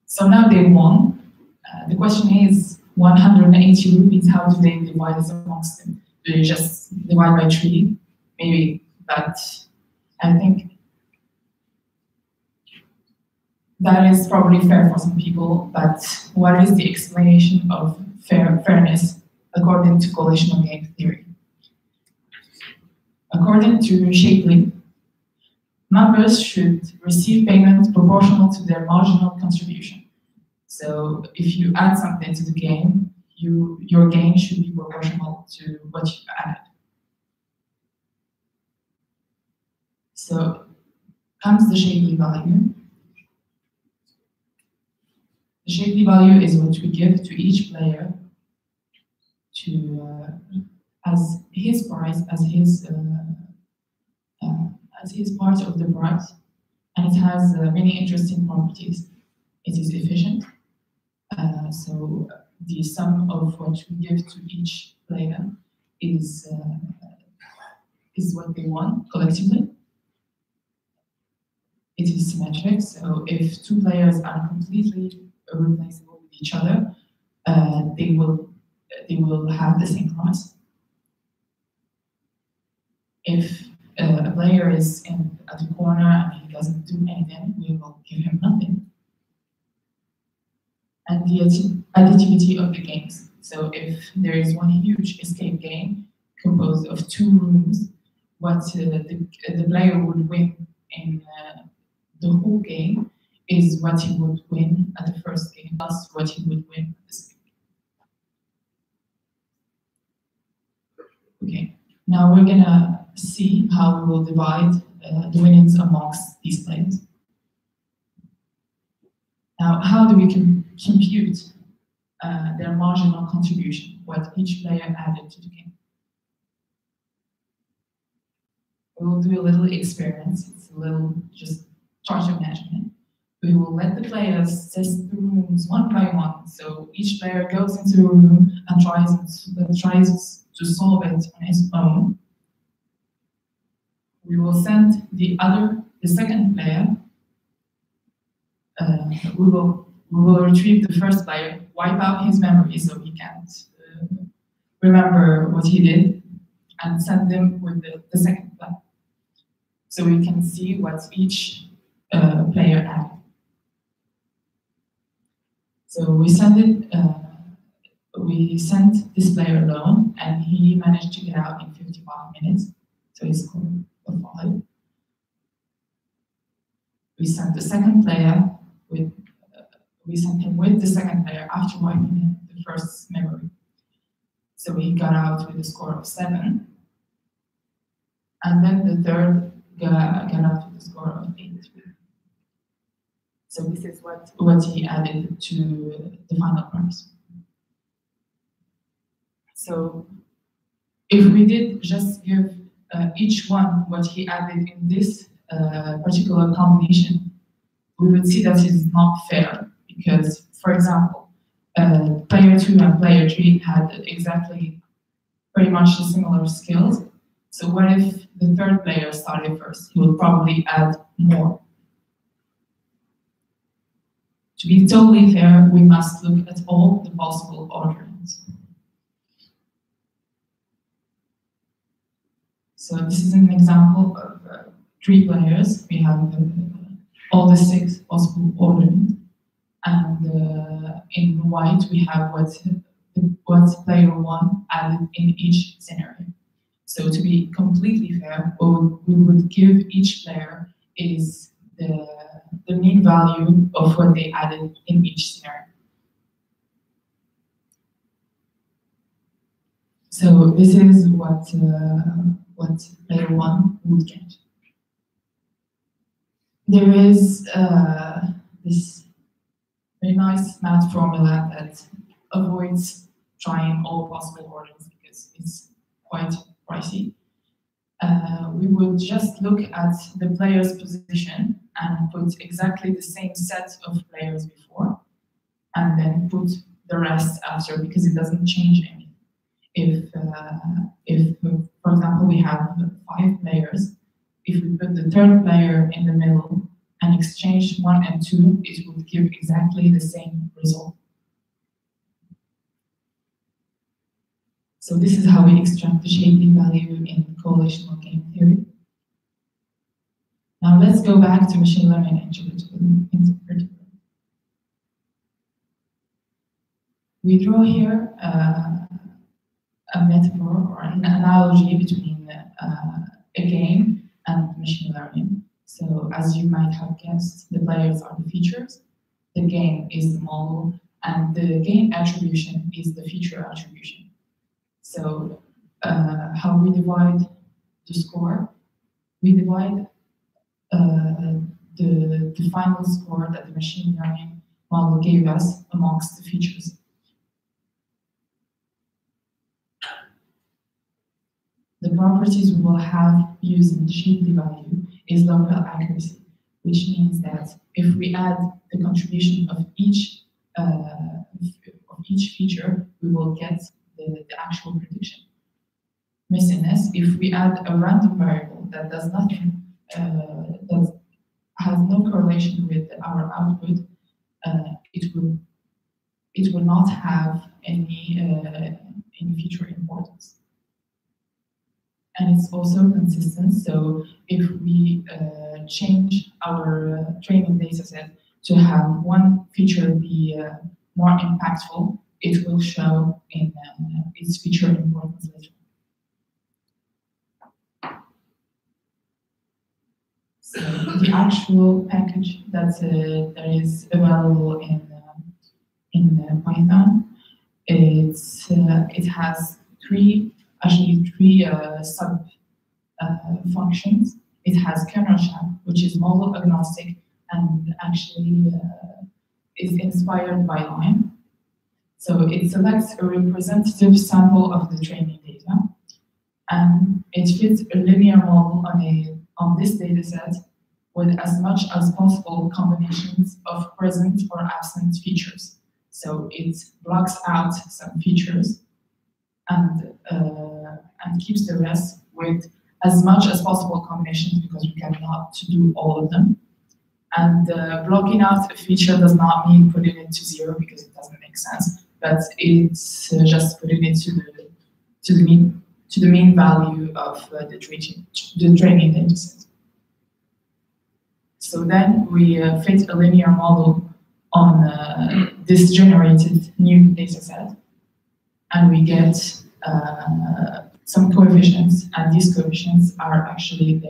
So now they won. The question is 180 rupees, how do they divide this amongst them? Do they just divide by 3? Maybe, but I think That is probably fair for some people, but what is the explanation of fairness according to coalitional game theory? According to Shapley, members should receive payment proportional to their marginal contribution. So if you add something to the game, your gain should be proportional to what you added. So comes the Shapley value. The Shapley value is what we give to each player to as his price, as his part of the price, and it has many interesting properties. It is efficient, so the sum of what we give to each player is what they want collectively. It is symmetric, so if two players are completely replaceable with each other, they will have the same price. If a player is at the corner and he doesn't do anything, we will give him nothing. And the additivity of the games. So if there is one huge escape game composed of 2 rooms, what the player would win in the whole game is what he would win at the first game, plus what he would win at the second game. Okay, now we're gonna see how we will divide the winnings amongst these players. Now, how do we compute their marginal contribution, what each player added to the game? We will do a little experiment. It's a little just try to imagine. We will let the players test the rooms one by one. So each player goes into a room and tries to solve it on his own. We will send the second player. We will retrieve the first player, wipe out his memory so he can't remember what he did, and send them with the second player. So we can see what each player added. So we sent this player alone, and he managed to get out in 55 minutes. So he scored a 5. We sent the second player we sent him with the second player after wiping the first memory. So he got out with a score of 7. And then the third got out with a score of 8. So this is what he added to the final prize. So if we did just give each one what he added in this particular combination, we would see that it's not fair because, for example, player 2 and player 3 had exactly pretty much the similar skills. So what if the third player started first? He would probably add more. To be totally fair, we must look at all the possible orderings. So this is an example of 3 players. We have all the 6 possible orderings. And in white, we have what player 1 added in each scenario. So to be completely fair, what we would give each player is the mean value of what they added in each scenario. So this is what player 1 would get. There is this very nice math formula that avoids trying all possible orderings because it's quite pricey. We would just look at the player's position and put exactly the same set of players before, and then put the rest after because it doesn't change anything. If for example, we have 5 players, if we put the third player in the middle and exchange 1 and 2, it would give exactly the same result. So this is how we extract the Shapley value in coalitional game theory. Now let's go back to machine learning interpretability. We draw here a metaphor or an analogy between a game and machine learning. So as you might have guessed, the players are the features, the game is the model, and the game attribution is the feature attribution. So how we divide the score? We divide the final score that the machine learning model gave us amongst the features. The properties we will have using Shipley value is local accuracy, which means that if we add the contribution of each feature, we will get the actual prediction. Missingness, if we add a random variable that does not that has no correlation with our output, it will not have any feature importance. And it's also consistent, so if we change our training data set to have one feature be more impactful, it will show in its feature importance later. So the actual package that is available in Python, it has three sub functions. It has kernel SHAP, which is model agnostic and actually is inspired by Lime. So it selects a representative sample of the training data, and it fits a linear model on this data set with as much as possible combinations of present or absent features. So it blocks out some features and keeps the rest with as much as possible combinations, because we cannot do all of them. And blocking out a feature does not mean putting it to 0, because it doesn't make sense, but it's just putting it to the mean value of the training data set. So then we fit a linear model on this generated new data set, and we get some coefficients, and these coefficients are actually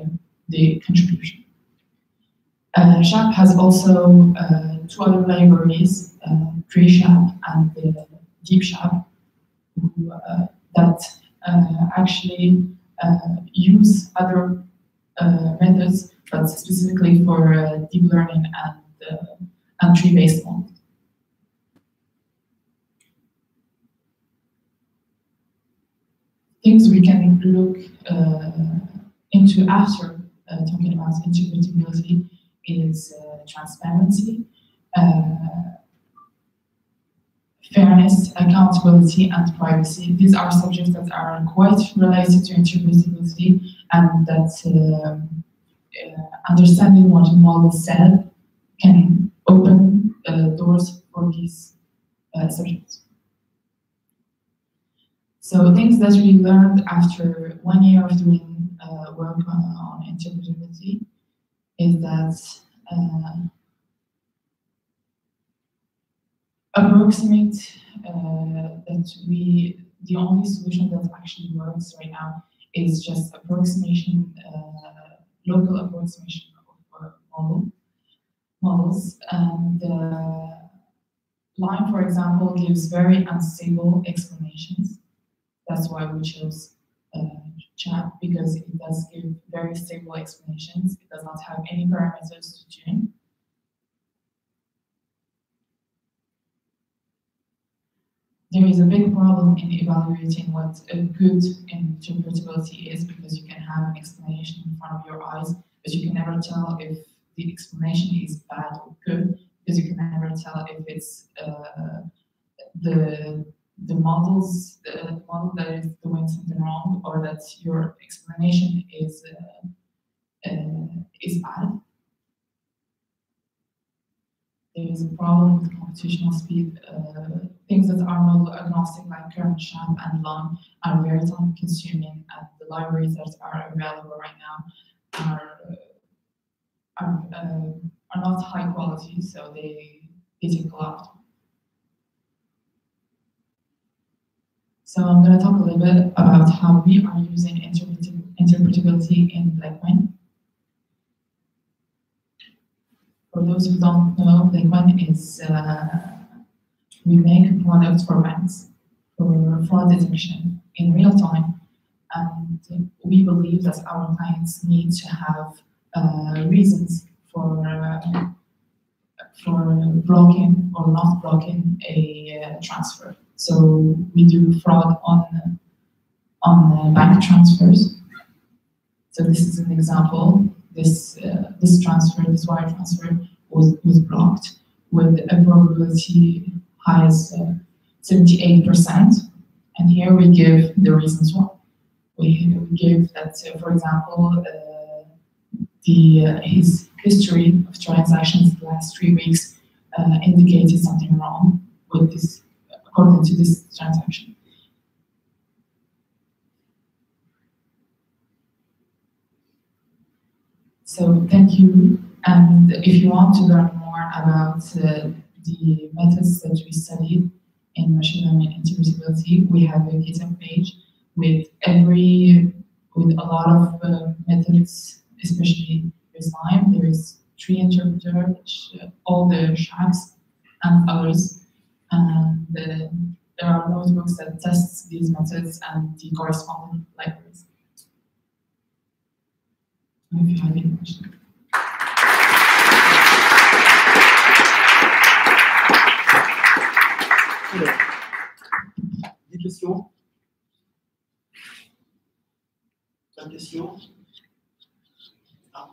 the contribution. SHAP has also two other libraries, pre-SHAP and DeepSHAP, that actually use other methods, but specifically for deep learning and tree-based models. Things we can look into after talking about interpretability is transparency, fairness, accountability, and privacy. These are subjects that are quite related to interpretability, and that understanding what a model said can open doors for these subjects. So things that we learned after 1 year of doing work on interpretability is that the only solution that actually works right now is just approximation, local approximation of models. And Lime, for example, gives very unstable explanations. That's why we chose CHAP, because it does give very stable explanations. It does not have any parameters to tune. There is a big problem in evaluating what a good interpretability is, because you can have an explanation in front of your eyes, but you can never tell if the explanation is bad or good, because you can never tell if it's the model that is doing something wrong, or that your explanation is bad. There is a problem with computational speed. Things that are model agnostic, like kernel SHAP and Lime, are very time consuming, and the libraries that are available right now are not high quality, so they take a lot. So I'm going to talk a little bit about how we are using interpretability in Blackmin. For those who don't know, Blackmin is we make products for banks for fraud detection in real time, and we believe that our clients need to have reasons for blocking or not blocking a transfer. So we do fraud on bank transfers. So this is an example. This transfer, this wire transfer, was blocked with a probability high as 78%. And here we give the reasons why. We give that, for example, his history of transactions the last 3 weeks indicated something wrong with this, according to this transaction. So thank you. And if you want to learn more about the methods that we studied in machine learning interpretability, we have a GitHub page with a lot of methods, especially with Slime. There is tree interpreter, which all the shacks and others, and there are notebooks that test these methods and the corresponding libraries. If you have any questions. Des questions? Pas de questions? Ah.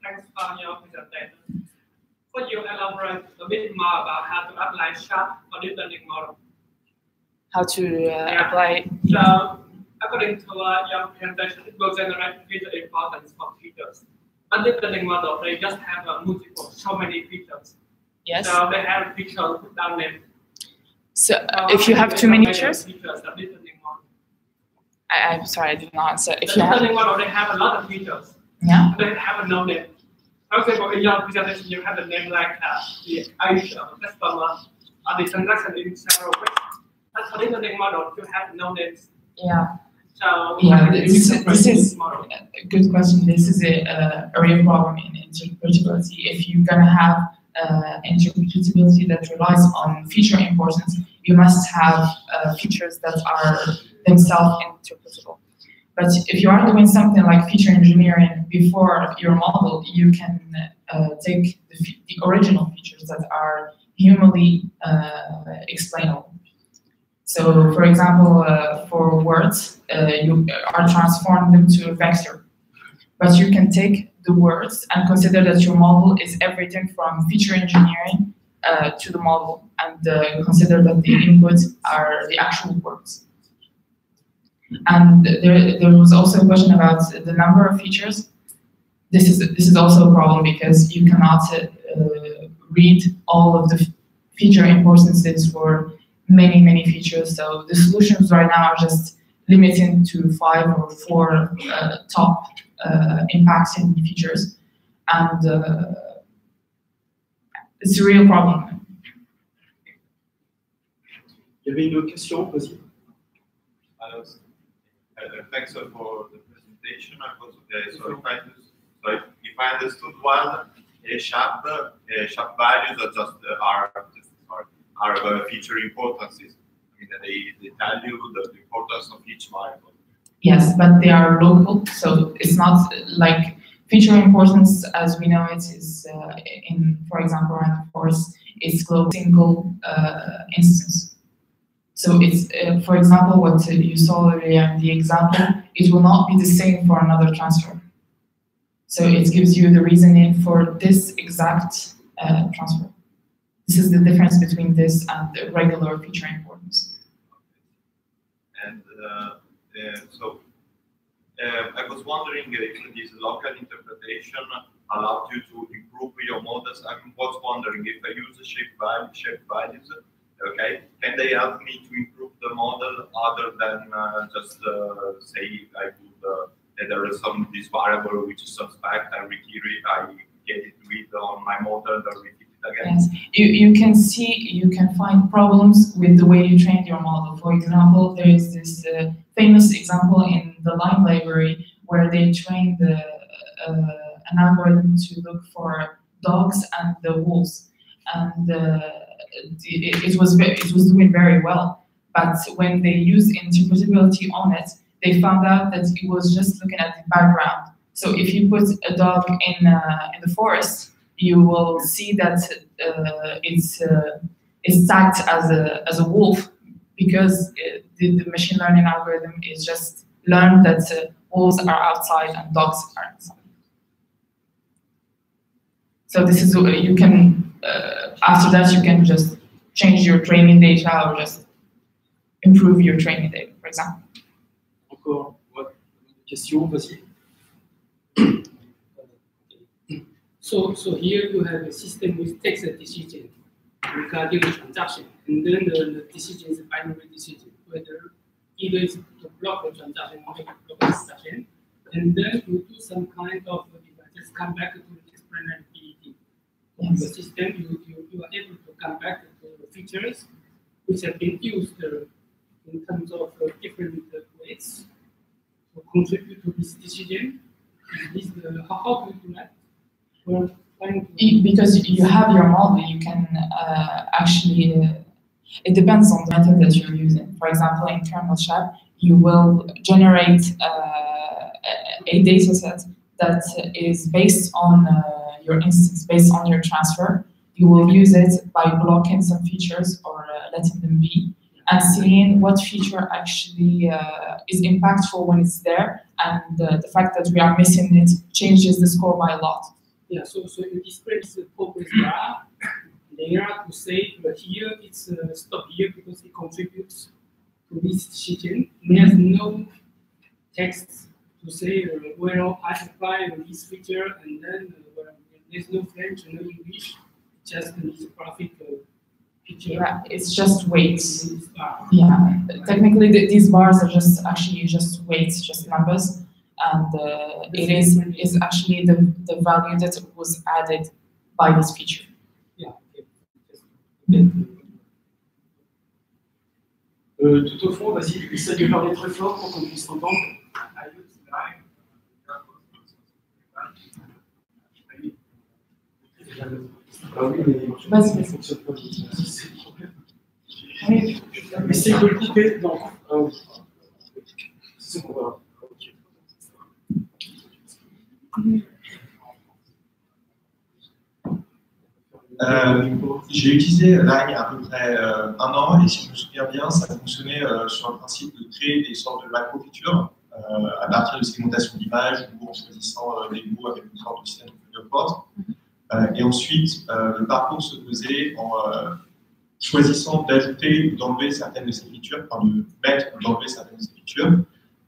Thanks for your presentation. Could you elaborate a bit more about how to apply SHAP for deep learning model? How to apply? So, according to your presentation, it will generate feature importance for features. But deep learning model, they just have so many features. Yes. So they have features without name. So if you have too many features, I'm sorry, I did not answer. If you have, they have a lot of features. Yeah. They have a no name. For example, in your presentation, you have a name like the age of the customer or the transaction in several ways. But for the learning model, you have no names. Yeah. So yeah, this is a good question. This is a real problem in interpretability. If you're gonna have interpretability that relies on feature importance, you must have features that are themselves interpretable. But if you are doing something like feature engineering before your model, you can take the original features that are humanly explainable. So, for example, for words, you are transforming them to a vector. But you can take the words and consider that your model is everything from feature engineering to the model, and consider that the inputs are the actual words. And there was also a question about the number of features. This is also a problem because you cannot read all of the feature importances for many features. So the solutions right now are just limiting to 5 or 4 top impacting features, and it's a real problem. Il y avait une autre question, vas-y. Thanks for the presentation. If I understood well, sharp values are just are feature importances. I mean, they tell you the importance of each variable. Yes, but they are local, so it's not like feature importance as we know it is in, for example, random forest, it's global single instance. So it's, for example, what you saw earlier in the example, it will not be the same for another transfer. So it gives you the reasoning for this exact transfer. This is the difference between this and the regular feature importance. And so I was wondering if this local interpretation allowed you to improve your models. I was wondering if I use the shape values, okay, can they help me to improve the model other than just say I would that there is this variable which is suspect, I get it read on my model, I repeat it again. Yes, you can find problems with the way you trained your model. For example, there is this famous example in the Lime library where they trained an algorithm to look for dogs and the wolves, and it was doing very well. But when they used interpretability on it, they found out that it was just looking at the background. So if you put a dog in the forest, you will see that it's tagged as a wolf because the machine learning algorithm is just learned that wolves are outside and dogs are inside. So this is you can after that you can just change your training data or just improve your training data, for example. Encore une question, vas-y. So here you have a system which takes a decision regarding the transaction, and then the decision is a binary decision, whether either it's to block the transaction or make it block the transaction, and then you do some kind of devices come back to the explainability of the system. You are able to come back to the features which have been used in terms of different ways to contribute to this decision. How do you do that? Well, because you have your model, you can actually, it depends on the method that you're using. For example, in kernel shell, you will generate a data set that is based on your instance, based on your transfer. You will use it by blocking some features or letting them be, and seeing what feature actually is impactful when it's there, and the fact that we are missing it changes the score by a lot. Yeah, so you display the progress bar layer to say here it's stop here because it contributes to this decision. There's no text to say well I apply this feature and then there's no French, no English, just this graphic picture. Yeah, it's just weights. Yeah, technically these bars are just weights, just numbers. And it is actually the value that was added by this feature. Yeah. Tout au fond, vas-y, essaie de parler très fort pour qu'on puisse t'entendre. Vas-y. Essaye de le couper. Non. C'est bon, voilà. J'ai utilisé Line il y a à peu près un an, et si je me souviens bien, ça fonctionnait sur le principe de créer des sortes de macro-features à partir de segmentation d'images ou en choisissant des mots avec une sorte de système de porte. Et ensuite, le parcours se faisait en choisissant d'ajouter ou d'enlever certaines de ces features, enfin de mettre ou d'enlever certaines de ces features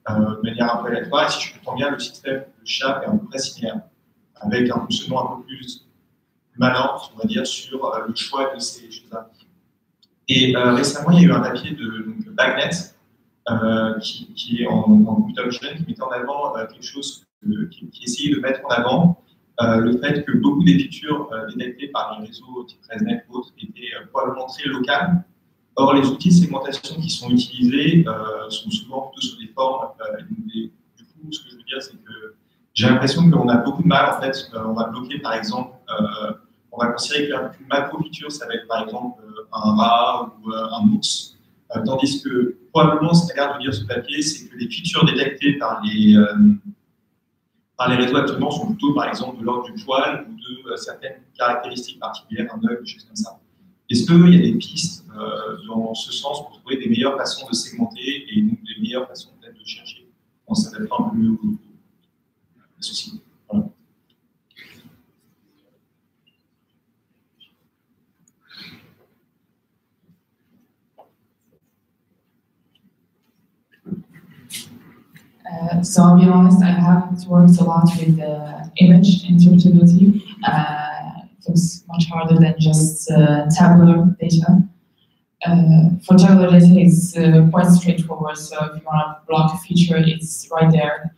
de manière un peu aléatoire. Et si je comprends bien, le système de chat est à peu près similaire, avec un fonctionnement un peu plus malin, on va dire, sur le choix de ces choses-là. Et récemment, il y a eu un papier de Bagnet qui est en boot option, qui mettait en avant quelque chose qui essayait de mettre en avant le fait que beaucoup des features détectées par les réseaux type ResNet ou autres étaient probablement très locales. Or, les outils de segmentation qui sont utilisés sont souvent plutôt sur des formes. Du coup, ce que je veux dire, c'est que j'ai l'impression qu'on a beaucoup de mal. En fait, on va bloquer, par exemple, on va considérer qu'une macro-feature, ça va être, par exemple, un rat ou un ours. Tandis que, probablement, ce qu'a l'air de dire ce papier, c'est que les features détectées par les réseaux actuellement sont plutôt, par exemple, de l'ordre du poil ou de certaines caractéristiques particulières, un œil, des choses comme ça. Est-ce qu'il y a des pistes dans ce sens pour trouver des meilleures façons de segmenter et donc des meilleures façons peut-être de chercher en s'adaptant un peu aux soucis. Voilà. So I'll be honest, I haven't worked a lot with image interpretability. It was much harder than just tabular data. For tabular data, it's quite straightforward. So if you want to block a feature, it's right there.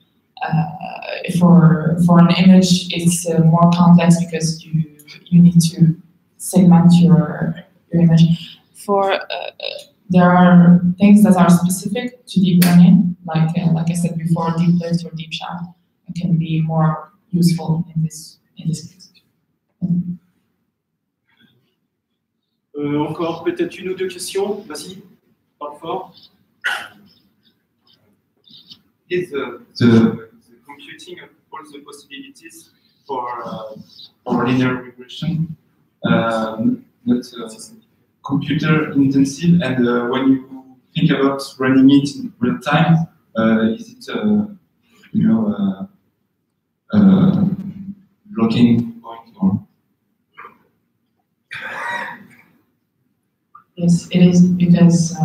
For an image, it's more complex because you need to segment your image. There are things that are specific to deep learning, like I said before, deep lift or deep shaft can be more useful in this case. Encore peut-être une ou deux questions. Vas-y, parle fort. Is the computing of all the possibilities for linear regression not computer intensive, and when you think about running it in real time, is it blocking point or? Yes, it is, because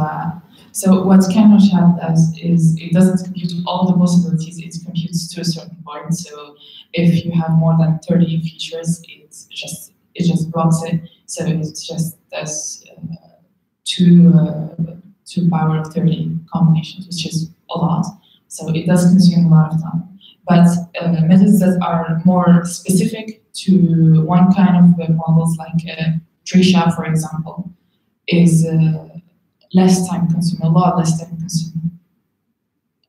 so what KenoShap does is it doesn't compute all the possibilities, it computes to a certain point. So if you have more than 30 features, it just blocks it. So it just does 2 power of 30 combinations, which is a lot. So it does consume a lot of time. But methods that are more specific to one kind of models, like tree shaft, for example, is less time consuming, a lot less time consuming.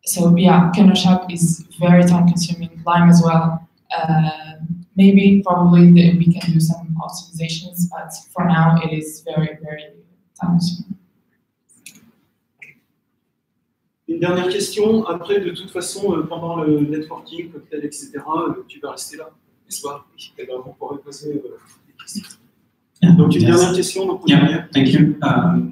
So yeah, KenoShap is very time consuming, Lime as well. Maybe, probably, we can do some optimizations, but for now, it is very, very time consuming. Une dernière question. Après, de toute façon, pendant le networking, cocktail, etc., tu vas rester là, n'est-ce pas? Et donc, on pourrait poser des questions. Donc, une dernière question. Donc, yeah, thank you.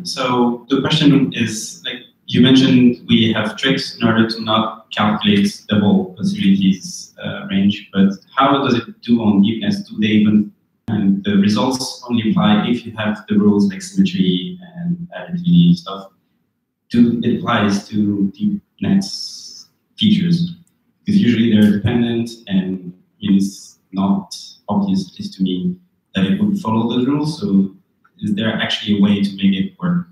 So the question is, like you mentioned, we have tricks in order to not calculate the whole possibilities range, but how does it do on deepness? Do they even, and the results only apply if you have the rules like symmetry and additivity stuff? Do it applies to deepness features? Because usually they're dependent, and it's not obvious, at least to me, that it would follow those rules. So is there actually a way to make it work?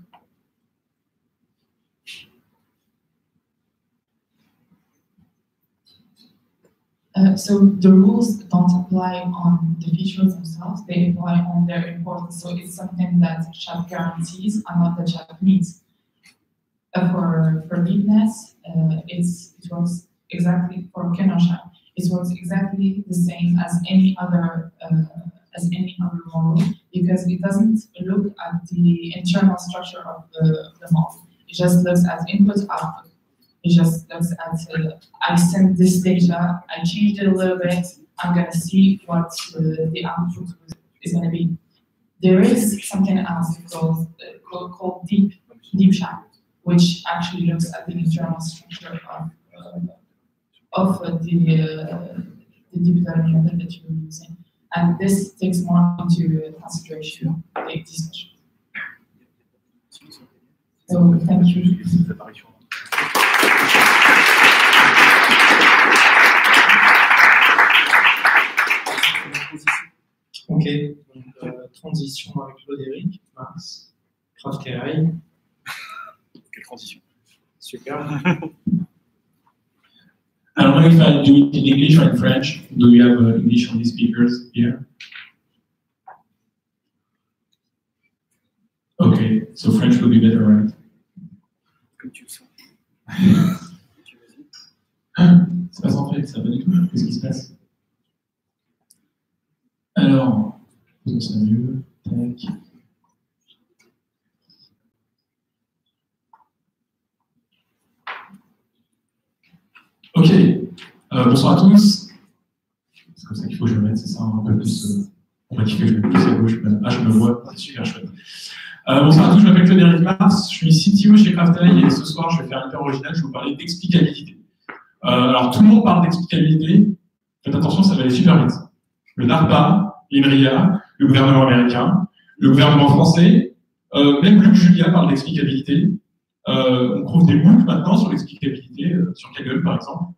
So the rules don't apply on the features themselves, they apply on their importance. So it's something that SHAP guarantees and not that SHAP needs. For deepness, it works exactly, for KenoShap, it works exactly the same as any other model, because it doesn't look at the internal structure of the model. It just looks at input, output. It just looks at, I sent this data, I changed it a little bit, I'm going to see what the output is going to be. There is something else called deep shaft, which actually looks at the internal structure of the deep learning method that you're using. And this takes more into consideration the discussion. So, thank you. Ok, donc transition avec Frédéric, Mars, GraphKI. Quelle transition. Super. I don't know if I do it in English or in French. Do you have English-only speakers here? Okay, so French would be better, right? Comme tu le sens. C'est pas centré, ça va du tout. Qu'est-ce qui se passe? Alors, ça mieux. Tac. Ok, bonsoir à tous. C'est comme ça qu'il faut que je le mette, c'est ça, un peu plus compatible. qui fait que je vais plus à gauche. Ah, je me vois, c'est super chouette. Bonsoir à tous, je m'appelle Claude-Éric Mars, je suis CTO chez Craftail et ce soir je vais faire hyper original, je vais vous parler d'explicabilité. Alors tout le monde parle d'explicabilité, faites attention, ça va aller super vite. Le DARPA, l'INRIA, le gouvernement américain, le gouvernement français, même Luc Julia parle d'explicabilité. On trouve des MOOC maintenant sur l'explicabilité, sur Kaggle par exemple.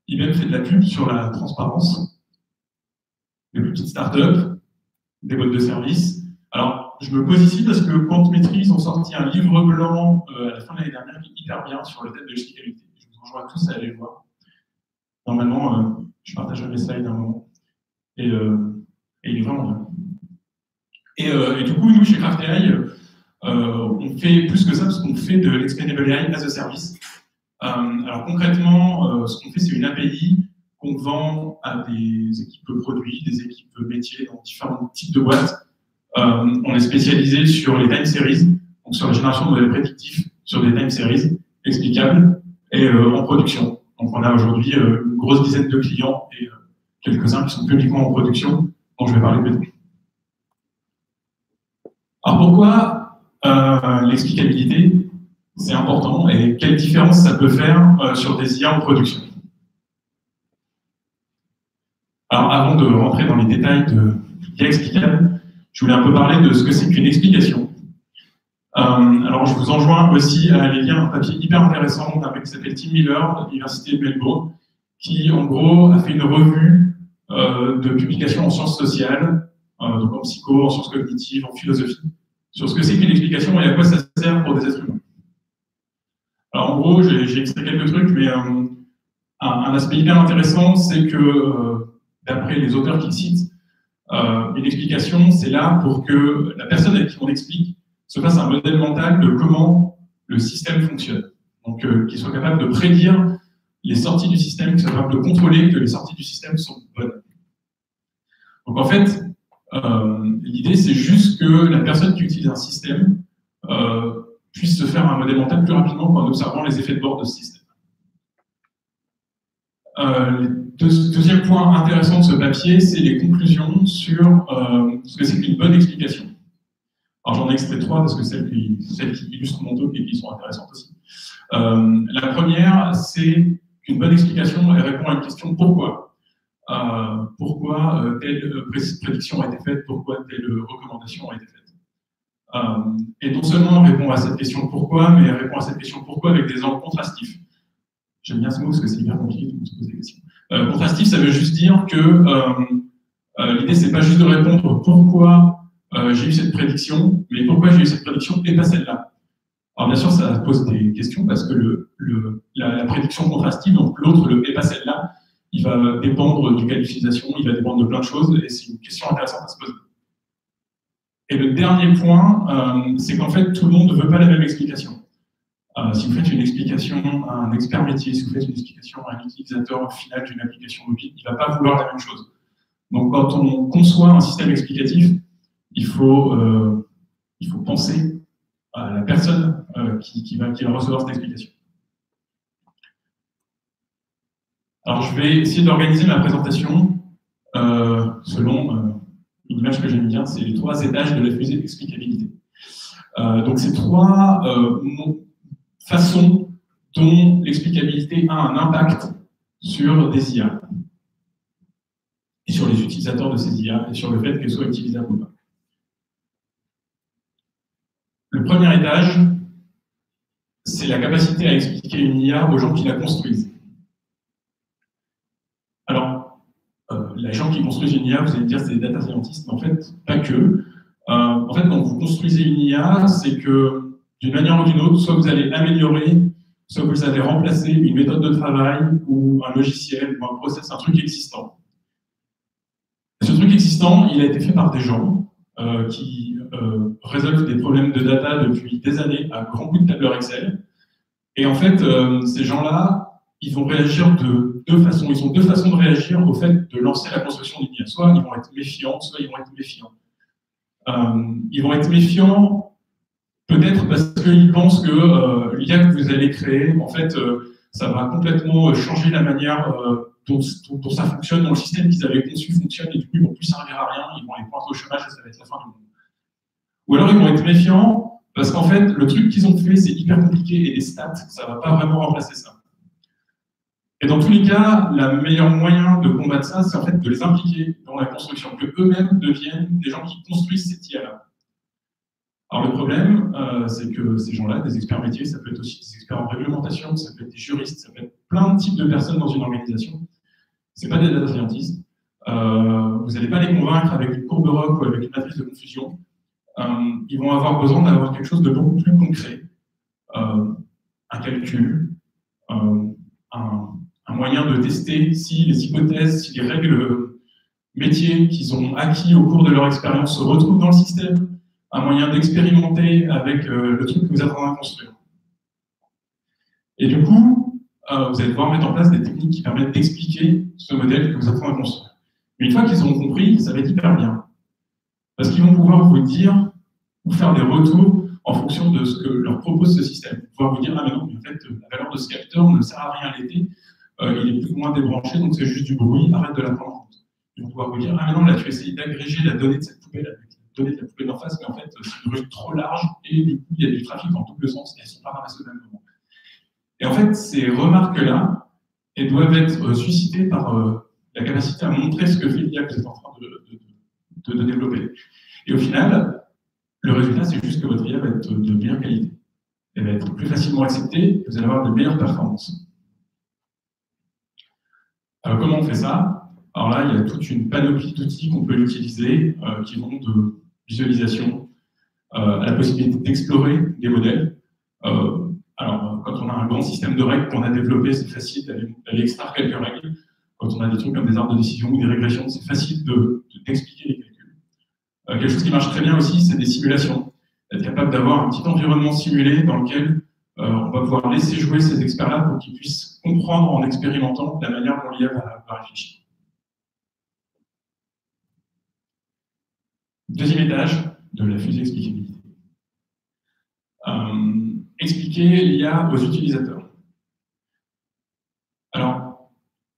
Il même fait de la pub sur la transparence. Des petites startups, des boîtes de services. Alors, je me pose ici parce que Quantmetry, ils ont sorti un livre blanc à la fin de l'année dernière qui est hyper bien sur le thème de l'explicabilité. Je vous enjoins tous à aller le voir. Normalement, je partagerai mes slides à un moment. Et il est vraiment bien. Et du coup, nous, chez Craftail, on fait plus que ça parce qu'on fait de l'explainable AI as a service. Alors concrètement, ce qu'on fait, c'est une API qu'on vend à des équipes produits, des équipes métiers dans différents types de boîtes. On est spécialisé sur les time series, donc sur la génération de modèles prédictifs sur des time series explicables et en production. Donc on a aujourd'hui une grosse dizaine de clients et quelques-uns qui sont publiquement en production, dont je vais parler plus tard. Alors pourquoi l'explicabilité, c'est important et quelle différence ça peut faire sur des IA en production? Alors avant de rentrer dans les détails de l'IA explicable, je voulais un peu parler de ce que c'est qu'une explication. Alors je vous enjoins aussi à aller lire un papier hyper intéressant d'un mec qui s'appelle Tim Miller de l'Université de Melbourne, qui en gros a fait une revue de publications en sciences sociales, donc en psycho, en sciences cognitives, en philosophie, sur ce que c'est qu'une explication et à quoi ça sert pour des êtres humains. Alors en gros, j'ai extrait quelques trucs, mais un aspect hyper intéressant, c'est que d'après les auteurs qu'ils citent, une explication, c'est là pour que la personne avec qui on explique se fasse un modèle mental de comment le système fonctionne. Donc qu'il soit capable de prédire les sorties du système, qu'il soit capable de contrôler que les sorties du système sont bonnes. Donc en fait, l'idée, c'est juste que la personne qui utilise un système puisse se faire un modèle mental plus rapidement en observant les effets de bord de ce système. Deuxième point intéressant de ce papier, c'est les conclusions sur ce que c'est qu'une bonne explication. Alors j'en ai extrait 3 parce que celles qui illustrent mon talk et qui sont intéressantes aussi. La première, c'est qu'une bonne explication, elle répond à une question pourquoi. Pourquoi telle prédiction a été faite, pourquoi telle recommandation a été faite. Et non seulement elle répond à cette question pourquoi, mais elle répond à cette question pourquoi avec des angles contrastifs. J'aime bien ce mot parce que c'est hyper compliqué de se poser des questions. Contrastif, ça veut juste dire que l'idée, c'est pas juste de répondre pourquoi j'ai eu cette prédiction, mais pourquoi j'ai eu cette prédiction et pas celle-là. Alors bien sûr, ça pose des questions parce que la prédiction contrastive, donc l'autre, le et pas celle-là, il va dépendre du cas d'utilisation, il va dépendre de plein de choses, et c'est une question intéressante à se poser. Et le dernier point, c'est qu'en fait, tout le monde ne veut pas la même explication. Si vous faites une explication à un expert métier, si vous faites une explication à un utilisateur final d'une application mobile, il ne va pas vouloir la même chose. Donc quand on conçoit un système explicatif, il faut penser à la personne qui va recevoir cette explication. Alors je vais essayer d'organiser ma présentation selon une image que j'aime bien, c'est les 3 étages de la fusée d'explicabilité. Donc ces 3 façons dont l'explicabilité a un impact sur des IA, et sur les utilisateurs de ces IA, et sur le fait qu'elles soient utilisables ou pas. Le premier étage, c'est la capacité à expliquer une IA aux gens qui la construisent. Alors, les gens qui construisent une IA, vous allez me dire c'est des data scientists, mais en fait, pas que. En fait, quand vous construisez une IA, c'est que d'une manière ou d'une autre, soit vous allez améliorer, soit vous allez remplacer une méthode de travail ou un logiciel ou un process, un truc existant. Ce truc existant, il a été fait par des gens qui résolvent des problèmes de data depuis des années à grands coups de tableur Excel. Et en fait, ces gens-là, ils vont réagir de 2 façons. Ils ont 2 façons de réagir au fait de lancer la construction d'une IA. Soit ils vont être méfiants, soit ils vont être méfiants. Ils vont être méfiants peut-être parce qu'ils pensent que l'IA que vous allez créer, en fait, ça va complètement changer la manière dont ça fonctionne, dont le système qu'ils avaient conçu fonctionne, et du coup, ils ne vont plus servir à rien, ils vont aller pointer au chômage et ça va être la fin du monde. Ou alors, ils vont être méfiants, parce qu'en fait, le truc qu'ils ont fait, c'est hyper compliqué, et les stats, ça ne va pas vraiment remplacer ça. Et dans tous les cas, le meilleur moyen de combattre ça, c'est en fait de les impliquer dans la construction, que eux-mêmes deviennent des gens qui construisent cette IA-là. Alors le problème, c'est que ces gens-là, des experts métiers, ça peut être aussi des experts en réglementation, ça peut être des juristes, ça peut être plein de types de personnes dans une organisation. Ce n'est pas des data scientists. Vous n'allez pas les convaincre avec une courbe Rock ou avec une matrice de confusion. Ils vont avoir besoin d'avoir quelque chose de beaucoup plus concret. Un calcul, un moyen de tester si les hypothèses, si les règles métiers qu'ils ont acquis au cours de leur expérience se retrouvent dans le système, un moyen d'expérimenter avec le truc que vous êtes en train de construire. Et du coup, vous allez devoir mettre en place des techniques qui permettent d'expliquer ce modèle que vous êtes en train de construire. Mais une fois qu'ils auront compris, ça va être hyper bien. Parce qu'ils vont pouvoir vous dire, ou faire des retours en fonction de ce que leur propose ce système. Ils vont pouvoir vous dire, ah mais non, mais en fait, la valeur de ce capteur ne sert à rien à l'été, il est plus ou moins débranché, donc c'est juste du bruit, arrête de la prendre en compte. Ils vont pouvoir vous dire, ah mais non, là tu essayes d'agréger la donnée de cette poubelle avec la donnée de la poubelle d'en face, mais en fait, c'est une rue trop large, et du coup, il y a du trafic en double sens, et elles ne sont pas ramassées au même moment. Et en fait, ces remarques-là, elles doivent être suscitées par la capacité à montrer ce que fait l'IA que vous êtes en train de développer. Et au final, le résultat, c'est juste que votre IA va être de meilleure qualité. Elle va être plus facilement acceptée, et vous allez avoir de meilleures performances. Alors, comment on fait ça? Alors là, il y a toute une panoplie d'outils qu'on peut utiliser qui vont de visualisation à la possibilité d'explorer des modèles. Alors, quand on a un grand système de règles qu'on a développé, c'est facile d'aller extraire quelques règles. Quand on a des trucs comme des arbres de décision ou des régressions, c'est facile d'expliquer les calculs. Quelque chose qui marche très bien aussi, c'est des simulations. Être capable d'avoir un petit environnement simulé dans lequel on va pouvoir laisser jouer ces experts-là pour qu'ils puissent comprendre en expérimentant la manière dont l'IA va réfléchir. Deuxième étage de la fusée explicabilité. Expliquer l'IA aux utilisateurs. Alors,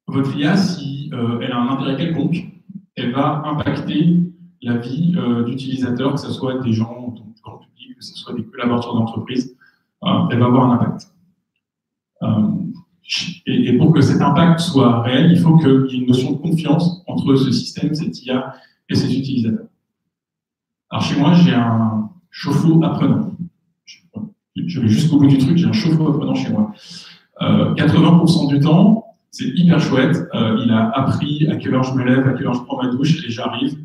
votre IA, si elle a un intérêt quelconque, elle va impacter la vie d'utilisateurs, que ce soit des gens du grand public, que ce soit des collaborateurs d'entreprise, elle va avoir un impact. Et pour que cet impact soit réel, il faut qu'il y ait une notion de confiance entre ce système, cette IA et ses utilisateurs. Alors chez moi, j'ai un chauffe-eau apprenant. Je vais jusqu'au bout du truc, j'ai un chauffe-eau apprenant chez moi. 80% du temps, c'est hyper chouette. Il a appris à quelle heure je me lève, à quelle heure je prends ma douche, et j'arrive.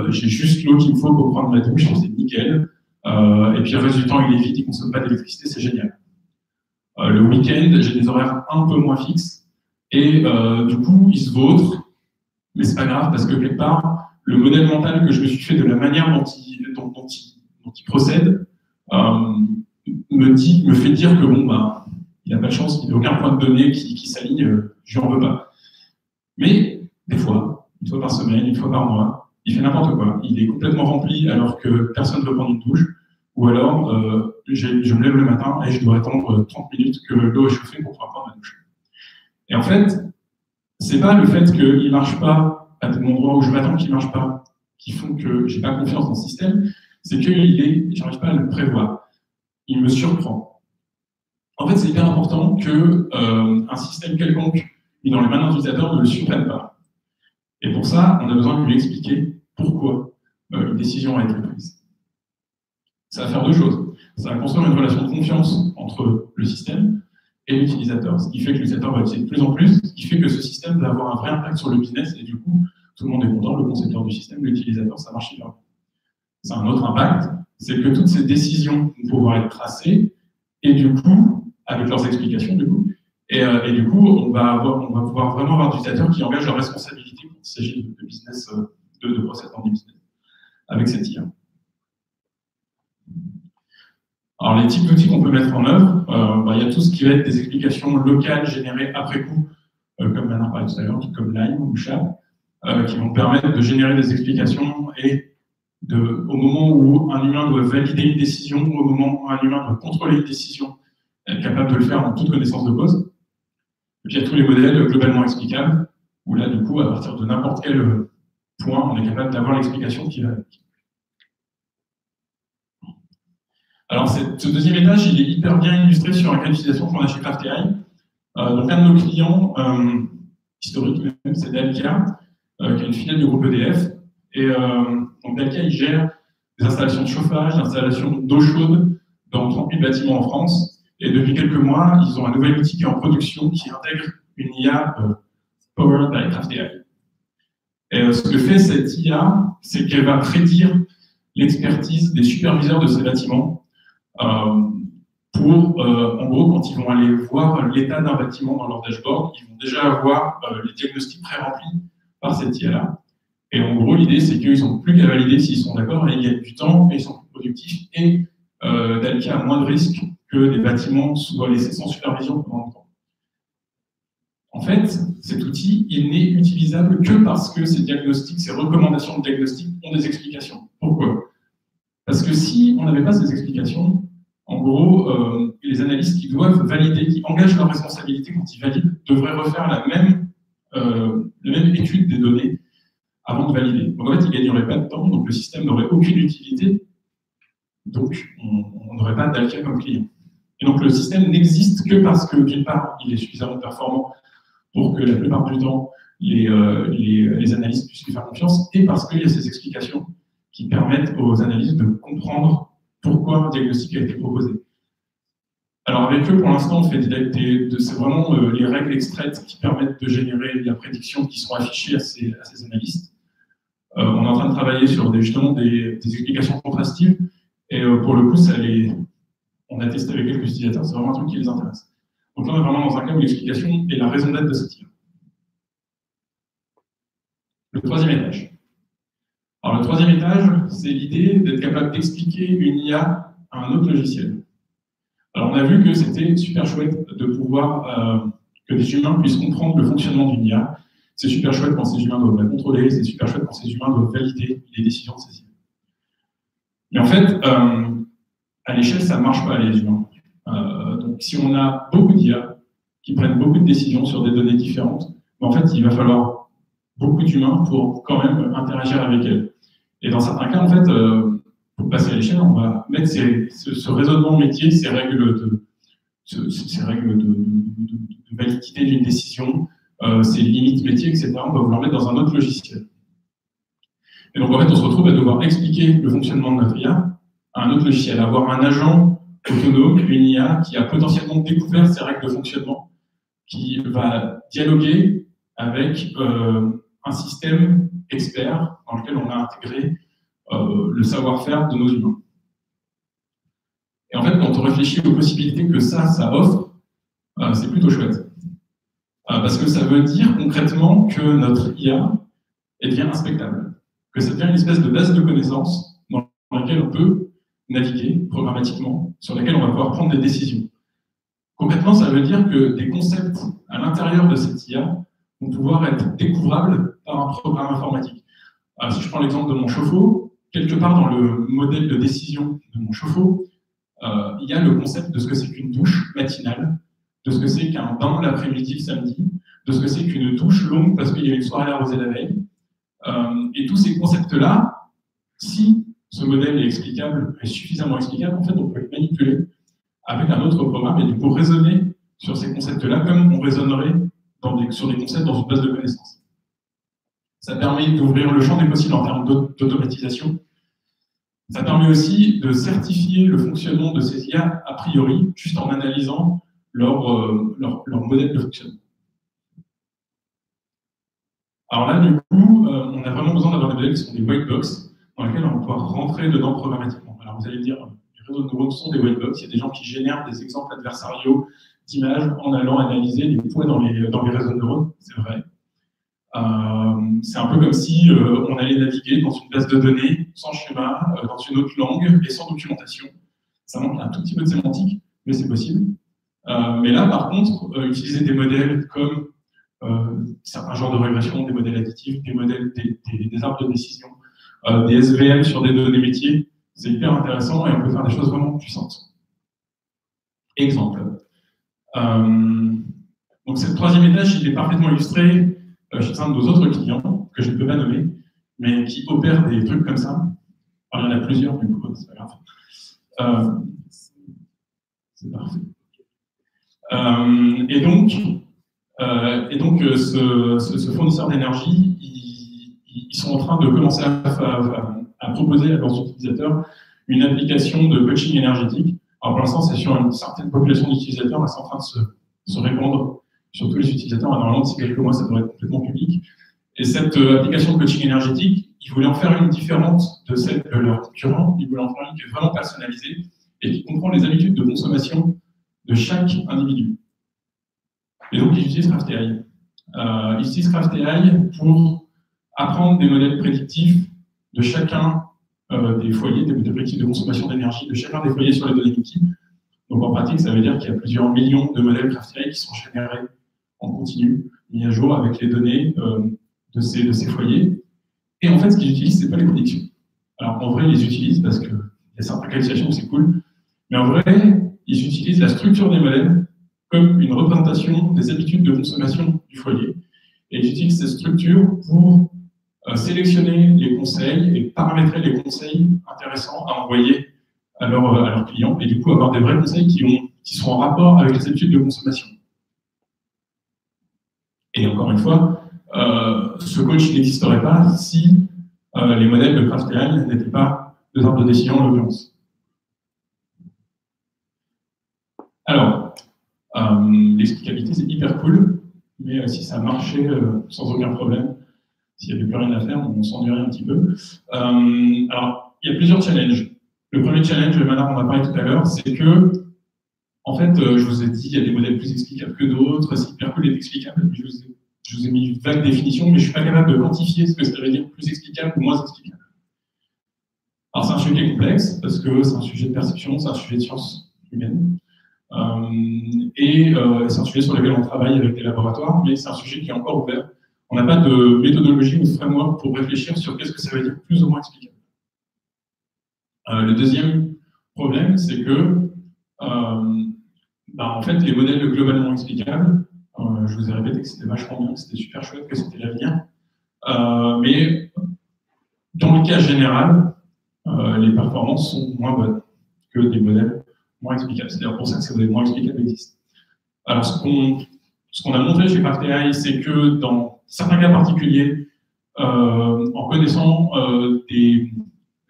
J'ai juste l'eau qu'il me faut pour prendre ma douche, c'est nickel. Et puis le reste du temps, il est vide, il ne consomme pas d'électricité, c'est génial. Le week-end, j'ai des horaires un peu moins fixes. Et du coup, il se vautre, mais c'est pas grave, parce que quelque part, le modèle mental que je me suis fait de la manière dont il procède me fait dire que bon, bah, il n'a pas de chance, il n'y a aucun point de données qui s'aligne, je n'en veux pas. Mais des fois, une fois par semaine, une fois par mois, il fait n'importe quoi. Il est complètement rempli alors que personne ne veut prendre une douche, ou alors je me lève le matin et je dois attendre 30 minutes que l'eau est chauffée pour pouvoir prendre ma douche. Et en fait, c'est pas le fait qu'il ne marche pas à l'endroit où je m'attends qu'il ne marche pas, qui font que je n'ai pas confiance dans le système, c'est que je n'arrive pas à le prévoir. Il me surprend. En fait, c'est hyper important qu'un système quelconque mis dans les mains d'un utilisateur ne le surprenne pas. Et pour ça, on a besoin de lui expliquer pourquoi une décision a été prise. Ça va faire deux choses. Ça va construire une relation de confiance entre le système et l'utilisateur, ce qui fait que l'utilisateur va utiliser de plus en plus, ce qui fait que ce système va avoir un vrai impact sur le business, et du coup, tout le monde est content, le concepteur du système, l'utilisateur, ça marche bien. C'est un autre impact, c'est que toutes ces décisions vont pouvoir être tracées, et du coup, avec leurs explications, du coup, et du coup, on va pouvoir vraiment avoir des utilisateurs qui engagent leur responsabilité quand il s'agit de business, de process dans des business, avec cette IA. Alors, les types d'outils qu'on peut mettre en œuvre, il y a tout ce qui va être des explications locales générées après coup, comme Bernard parlait tout à l'heure, comme Lime ou Chat, qui vont permettre de générer des explications et au moment où un humain doit valider une décision, au moment où un humain doit contrôler une décision, être capable de le faire en toute connaissance de cause. Et puis il y a tous les modèles globalement explicables, où là, du coup, à partir de n'importe quel point, on est capable d'avoir l'explication qui va avec. Alors, ce deuxième étage, il est hyper bien illustré sur un cas d'utilisation qu'on a chez Craft AI. Donc, un de nos clients historiques, même, c'est Dalkia, qui est une filiale du groupe EDF. Et donc, Dalkia, il gère des installations de chauffage, des installations d'eau chaude dans 30 000 bâtiments en France. Et depuis quelques mois, ils ont un nouvel outil qui est en production qui intègre une IA powered by Craft AI. Et ce que fait cette IA, c'est qu'elle va prédire l'expertise des superviseurs de ces bâtiments pour, en gros, quand ils vont aller voir l'état d'un bâtiment dans leur dashboard, ils vont déjà avoir les diagnostics pré-remplis par cette IA-là. Et en gros, l'idée, c'est qu'ils n'ont plus qu'à valider s'ils sont d'accord, et ils gagnent du temps, et ils sont plus productifs, et Dalkia a moins de risques que les bâtiments soient laissés sans supervision pendant longtemps. En fait, cet outil, il n'est utilisable que parce que ces diagnostics, ces recommandations de diagnostic ont des explications. Pourquoi? Parce que si on n'avait pas ces explications, en gros, les analystes qui doivent valider, qui engagent leur responsabilité quand ils valident, devraient refaire la même étude des données avant de valider. Donc en fait, ils ne gagneraient pas de temps, donc le système n'aurait aucune utilité, donc on n'aurait pas Dalkia comme client. Et donc le système n'existe que parce que, d'une part, il est suffisamment performant pour que la plupart du temps, les analystes puissent lui faire confiance, et parce qu'il y a ces explications qui permettent aux analystes de comprendre pourquoi un diagnostic a été proposé. Alors avec eux, pour l'instant, on fait c'est vraiment les règles extraites qui permettent de générer la prédiction qui sont affichées à ces analystes. On est en train de travailler sur justement des explications contrastives, et pour le coup, on a testé avec quelques utilisateurs, c'est vraiment un truc qui les intéresse. Donc là, on est vraiment dans un cas où l'explication est la raison d'être de cette IA. Le troisième étage. Alors le troisième étage, c'est l'idée d'être capable d'expliquer une IA à un autre logiciel. Alors on a vu que c'était super chouette de pouvoir que des humains puissent comprendre le fonctionnement d'une IA. C'est super chouette quand ces humains doivent la contrôler, c'est super chouette quand ces humains doivent valider les décisions de ces IA. Mais en fait, à l'échelle, ça ne marche pas, les humains. Donc si on a beaucoup d'IA qui prennent beaucoup de décisions sur des données différentes, en fait, il va falloir beaucoup d'humains pour quand même interagir avec elles. Et dans certains cas, en fait, pour passer à l'échelle, on va mettre ce raisonnement métier, ces règles de validité d'une décision, ces limites métiers, etc., on va vouloir mettre dans un autre logiciel. Et donc, en fait, on se retrouve à devoir expliquer le fonctionnement de notre IA à un autre logiciel, avoir un agent autonome, une IA qui a potentiellement découvert ces règles de fonctionnement, qui va dialoguer avec un système expert dans lequel on a intégré le savoir-faire de nos humains. Et en fait, quand on réfléchit aux possibilités que ça offre, c'est plutôt chouette. Parce que ça veut dire concrètement que notre IA devient inspectable, que ça devient une espèce de base de connaissances dans laquelle on peut naviguer programmatiquement, sur laquelle on va pouvoir prendre des décisions. Concrètement, ça veut dire que des concepts à l'intérieur de cette IA vont pouvoir être découvrables par un programme informatique. Si je prends l'exemple de mon chauffe-eau, quelque part dans le modèle de décision de mon chauffe-eau, il y a le concept de ce que c'est qu'une douche matinale, de ce que c'est qu'un bain l'après-midi le samedi, de ce que c'est qu'une douche longue parce qu'il y a une soirée arrosée la veille. Et tous ces concepts-là, si ce modèle est explicable, est suffisamment explicable, en fait, on peut le manipuler avec un autre programme et du coup raisonner sur ces concepts-là comme on raisonnerait sur des concepts dans une base de connaissances. Ça permet d'ouvrir le champ des possibles en termes d'automatisation. Ça permet aussi de certifier le fonctionnement de ces IA a priori, juste en analysant leur modèle de fonctionnement. Alors là, du coup, on a vraiment besoin d'avoir des modèles qui sont des white box, dans lesquels on va pouvoir rentrer dedans programmatiquement. Alors vous allez me dire, les réseaux de neurones sont des white box, il y a des gens qui génèrent des exemples adversariaux d'images en allant analyser les points dans les réseaux de neurones, c'est vrai. C'est un peu comme si on allait naviguer dans une base de données sans schéma, dans une autre langue et sans documentation. Ça manque un tout petit peu de sémantique, mais c'est possible. Mais là, par contre, utiliser des modèles comme certains genres de régression, des modèles additifs, des modèles des arbres de décision, des SVM sur des données métiers, c'est hyper intéressant et on peut faire des choses vraiment puissantes. Exemple. Donc Donc, cette troisième étage, il est parfaitement illustré chez un de nos autres clients, que je ne peux pas nommer, mais qui opère des trucs comme ça. Alors, il y en a plusieurs, du coup, c'est pas grave. C'est parfait. Et donc, ce fournisseur d'énergie, ils sont en train de commencer à proposer à leurs utilisateurs une application de coaching énergétique. Alors, pour l'instant, c'est sur une certaine population d'utilisateurs, mais c'est en train de se répandre sur tous les utilisateurs. Normalement, d'ici quelques mois, ça devrait être complètement public. Et cette application de coaching énergétique, ils voulaient en faire une différente de celle de leurs concurrents. Ils voulaient en faire une qui est vraiment personnalisée et qui comprend les habitudes de consommation de chaque individu. Et donc, ils utilisent CraftAI. Ils utilisent CraftAI pour apprendre des modèles prédictifs de chacun des foyers, des modèles prédictifs de consommation d'énergie de chacun des foyers sur les données multiples. Donc, en pratique, ça veut dire qu'il y a plusieurs millions de modèles CraftAI qui sont générés en continu, mis à jour avec les données de ces foyers. Et en fait, ce qu'ils utilisent, ce n'est pas les prédictions. Alors, en vrai, ils les utilisent parce qu'il y a certaines qualifications, c'est cool. Mais en vrai, ils utilisent la structure des modèles comme une représentation des habitudes de consommation du foyer. Et ils utilisent cette structure pour sélectionner les conseils et paramétrer les conseils intéressants à envoyer à leurs clients, et du coup avoir des vrais conseils qui sont en rapport avec les habitudes de consommation. Et encore une fois, ce coach n'existerait pas si les modèles de CraftAI n'étaient pas des arbres de décision en l'occurrence. Alors, l'explicabilité, c'est hyper cool, mais si ça marchait sans aucun problème, s'il n'y avait plus rien à faire, on s'ennuierait un petit peu. Alors, il y a plusieurs challenges. Le premier challenge, Manar en a parlé tout à l'heure, c'est que, en fait, je vous ai dit, il y a des modèles plus explicables que d'autres, c'est hyper cool d'être explicable. Je vous ai mis une vague définition, mais je ne suis pas capable de quantifier ce que ça veut dire plus explicable ou moins explicable. Alors, c'est un sujet complexe, parce que c'est un sujet de perception, c'est un sujet de sciences humaines. C'est un sujet sur lequel on travaille avec des laboratoires, mais c'est un sujet qui est encore ouvert. On n'a pas de méthodologie ou de framework pour réfléchir sur qu'est-ce que ça veut dire plus ou moins explicable. Le deuxième problème, c'est que en fait, les modèles globalement explicables, je vous ai répété que c'était vachement bien, que c'était super chouette, que c'était l'avenir, mais dans le cas général, les performances sont moins bonnes que des modèles moins explicables. C'est d'ailleurs pour ça que ces modèles moins explicables existent. Alors, ce qu'on a montré chez CraftAI, c'est que dans certains cas particuliers, en connaissant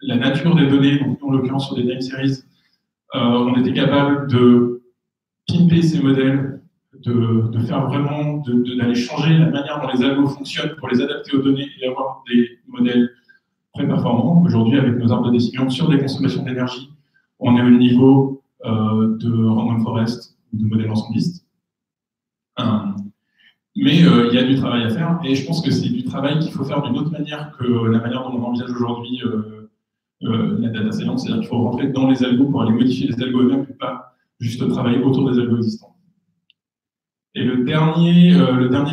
la nature des données, donc en l'occurrence sur des time series, on était capable de pimper ces modèles, de faire vraiment, d'aller changer la manière dont les algos fonctionnent pour les adapter aux données et avoir des modèles très performants. Aujourd'hui, avec nos arbres de décision sur des consommations d'énergie, on est au niveau de Random Forest, de modèles ensemblistes. Mais il y a du travail à faire, et je pense que c'est du travail qu'il faut faire d'une autre manière que la manière dont on envisage aujourd'hui la data science, c'est-à-dire qu'il faut rentrer dans les algos pour aller modifier les algos eux-mêmes, et pas juste travailler autour des algos existants. Et le dernier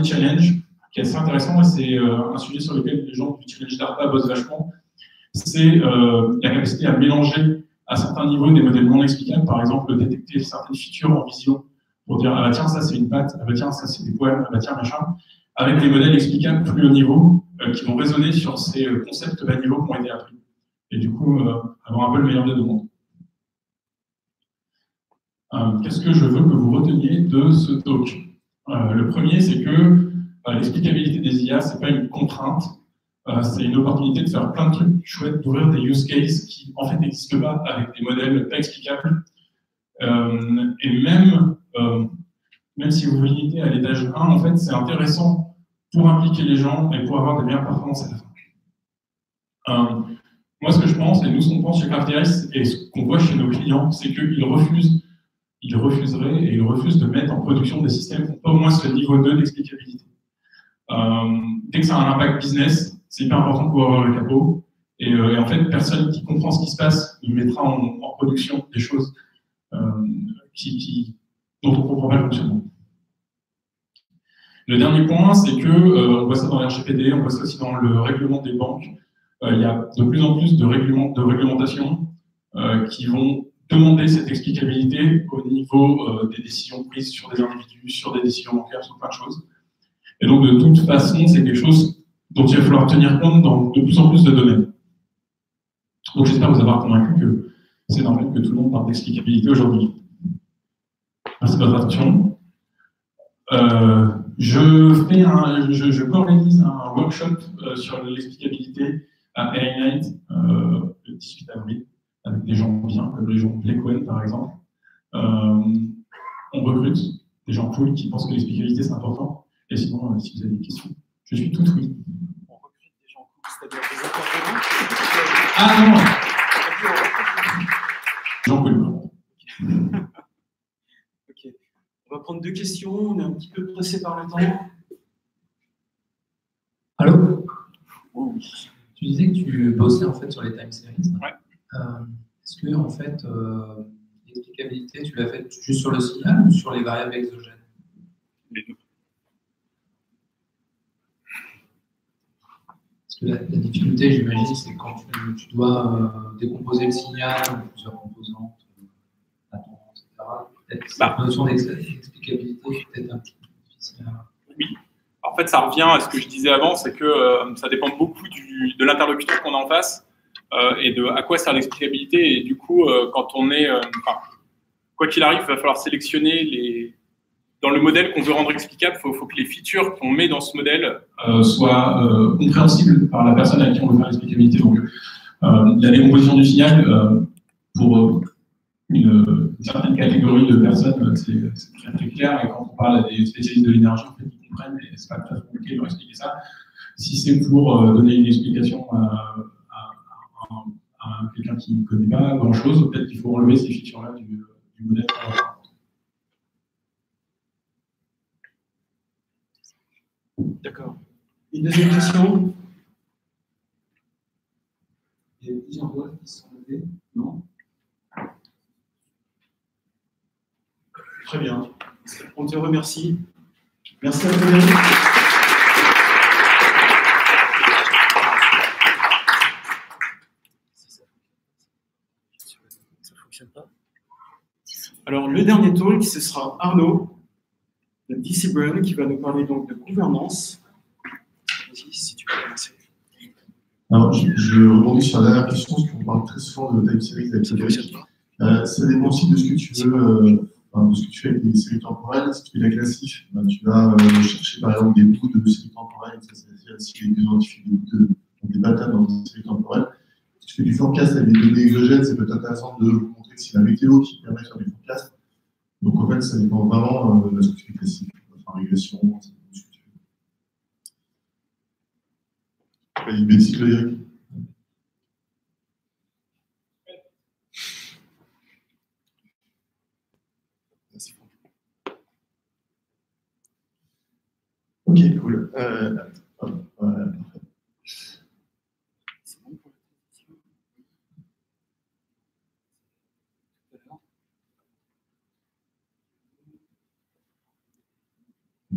challenge, qui est assez intéressant, et c'est un sujet sur lequel les gens du challenge d'ARPA bossent vachement, c'est la capacité à mélanger à certains niveaux des modèles non explicables, par exemple détecter certaines features en vision, pour dire, ah bah tiens, ça c'est une patte, ah bah tiens, ça c'est des poèmes, ah bah tiens, machin, avec des modèles explicables plus haut niveau, qui vont raisonner sur ces concepts bas niveau qui ont été appris. Et du coup, avoir un peu le meilleur des deux mondes. Qu'est-ce que je veux que vous reteniez de ce talk? Le premier, c'est que l'explicabilité des IA, ce n'est pas une contrainte, c'est une opportunité de faire plein de trucs chouettes, d'ouvrir des use cases qui, en fait, n'existent pas avec des modèles pas explicables. Et même si vous vous limitez à l'étage 1, en fait, c'est intéressant pour impliquer les gens et pour avoir des meilleures performances à la fin. Moi, ce que je pense, et nous, ce qu'on pense chez CraftAI, et ce qu'on voit chez nos clients, c'est qu'ils refusent de mettre en production des systèmes qui n'ont pas au moins ce niveau 2 d'explicabilité. Dès que ça a un impact business, c'est hyper important de pouvoir avoir le capot. Et en fait, personne qui comprend ce qui se passe, il mettra en production des choses dont on ne comprend pas le fonctionnement. Le dernier point, c'est que, on voit ça dans le RGPD, on voit ça aussi dans le règlement des banques, il y a de plus en plus de réglementations qui vont demander cette explicabilité au niveau des décisions prises sur des individus, sur des décisions bancaires, sur plein de choses. Et donc, de toute façon, c'est quelque chose dont il va falloir tenir compte dans de plus en plus de domaines. Donc, j'espère vous avoir convaincu que c'est normal que tout le monde parle d'explicabilité aujourd'hui. Merci de votre attention. Je co-organise un workshop sur l'explicabilité à AI Night le 18 avril, avec des gens bien, comme les gens Blackwen par exemple. On recrute des gens cool qui pensent que l'explicabilité c'est important. Et sinon, si vous avez des questions, je suis tout oui. On recrute des gens cool, c'est-à-dire des intervenants. Ah non, Jean cool. Ok. On va prendre 2 questions, on est un petit peu pressé par le temps. Allô? Tu disais que tu bossais en fait sur les time series. Ouais. Est-ce que en fait l'explicabilité, tu l'as faite juste sur le signal ou sur les variables exogènes? Les deux. Parce que la difficulté, j'imagine, c'est quand tu dois décomposer le signal en plusieurs composantes, latence, etc. Peut-être cette notion d'explicabilité est peut-être un petit peu difficile à... Oui. En fait, ça revient à ce que je disais avant, c'est que ça dépend beaucoup de l'interlocuteur qu'on a en face et de à quoi sert l'explicabilité. Et du coup, quand on est, quoi qu'il arrive, il va falloir sélectionner dans le modèle qu'on veut rendre explicable. Il faut que les features qu'on met dans ce modèle soient compréhensibles par la personne à qui on veut faire l'explicabilité. Donc, la décomposition du signal pour une certaine catégorie de personnes, c'est très, très clair. Et quand on parle à des spécialistes de l'énergie, en fait, ils comprennent, et c'est pas très compliqué de leur expliquer ça. Si c'est pour donner une explication à quelqu'un qui ne connaît pas grand-chose, peut-être qu'il faut enlever ces features-là du modèle. D'accord. Une deuxième question? Il y a plusieurs doigts qui se sont levés, non? Très bien. On te remercie. Merci à Frédéric. Ça fonctionne pas. Alors, le dernier talk, ce sera Arnaud de DC Brain qui va nous parler donc de gouvernance. Vas-y, si tu peux commencer. Alors, je rebondis sur la dernière question, parce qu'on parle très souvent de time series avec Frédéric. Ça dépend aussi de ce que tu veux. De ce que tu fais avec des séries temporelles. Si tu fais de la classif, tu vas chercher par exemple des bouts de séries temporelles, ça c'est facile d'identifier des patterns dans des séries temporelles. Si tu fais du forecast avec des données exogènes, c'est peut-être intéressant de vous montrer que c'est la météo qui permet de faire du forecast. Donc en fait, ça dépend vraiment de ce que tu fais classique, enfin régression, ce que tu fais. Vas-y, Betty, Frédéric. Ok, cool. Voilà, parfait.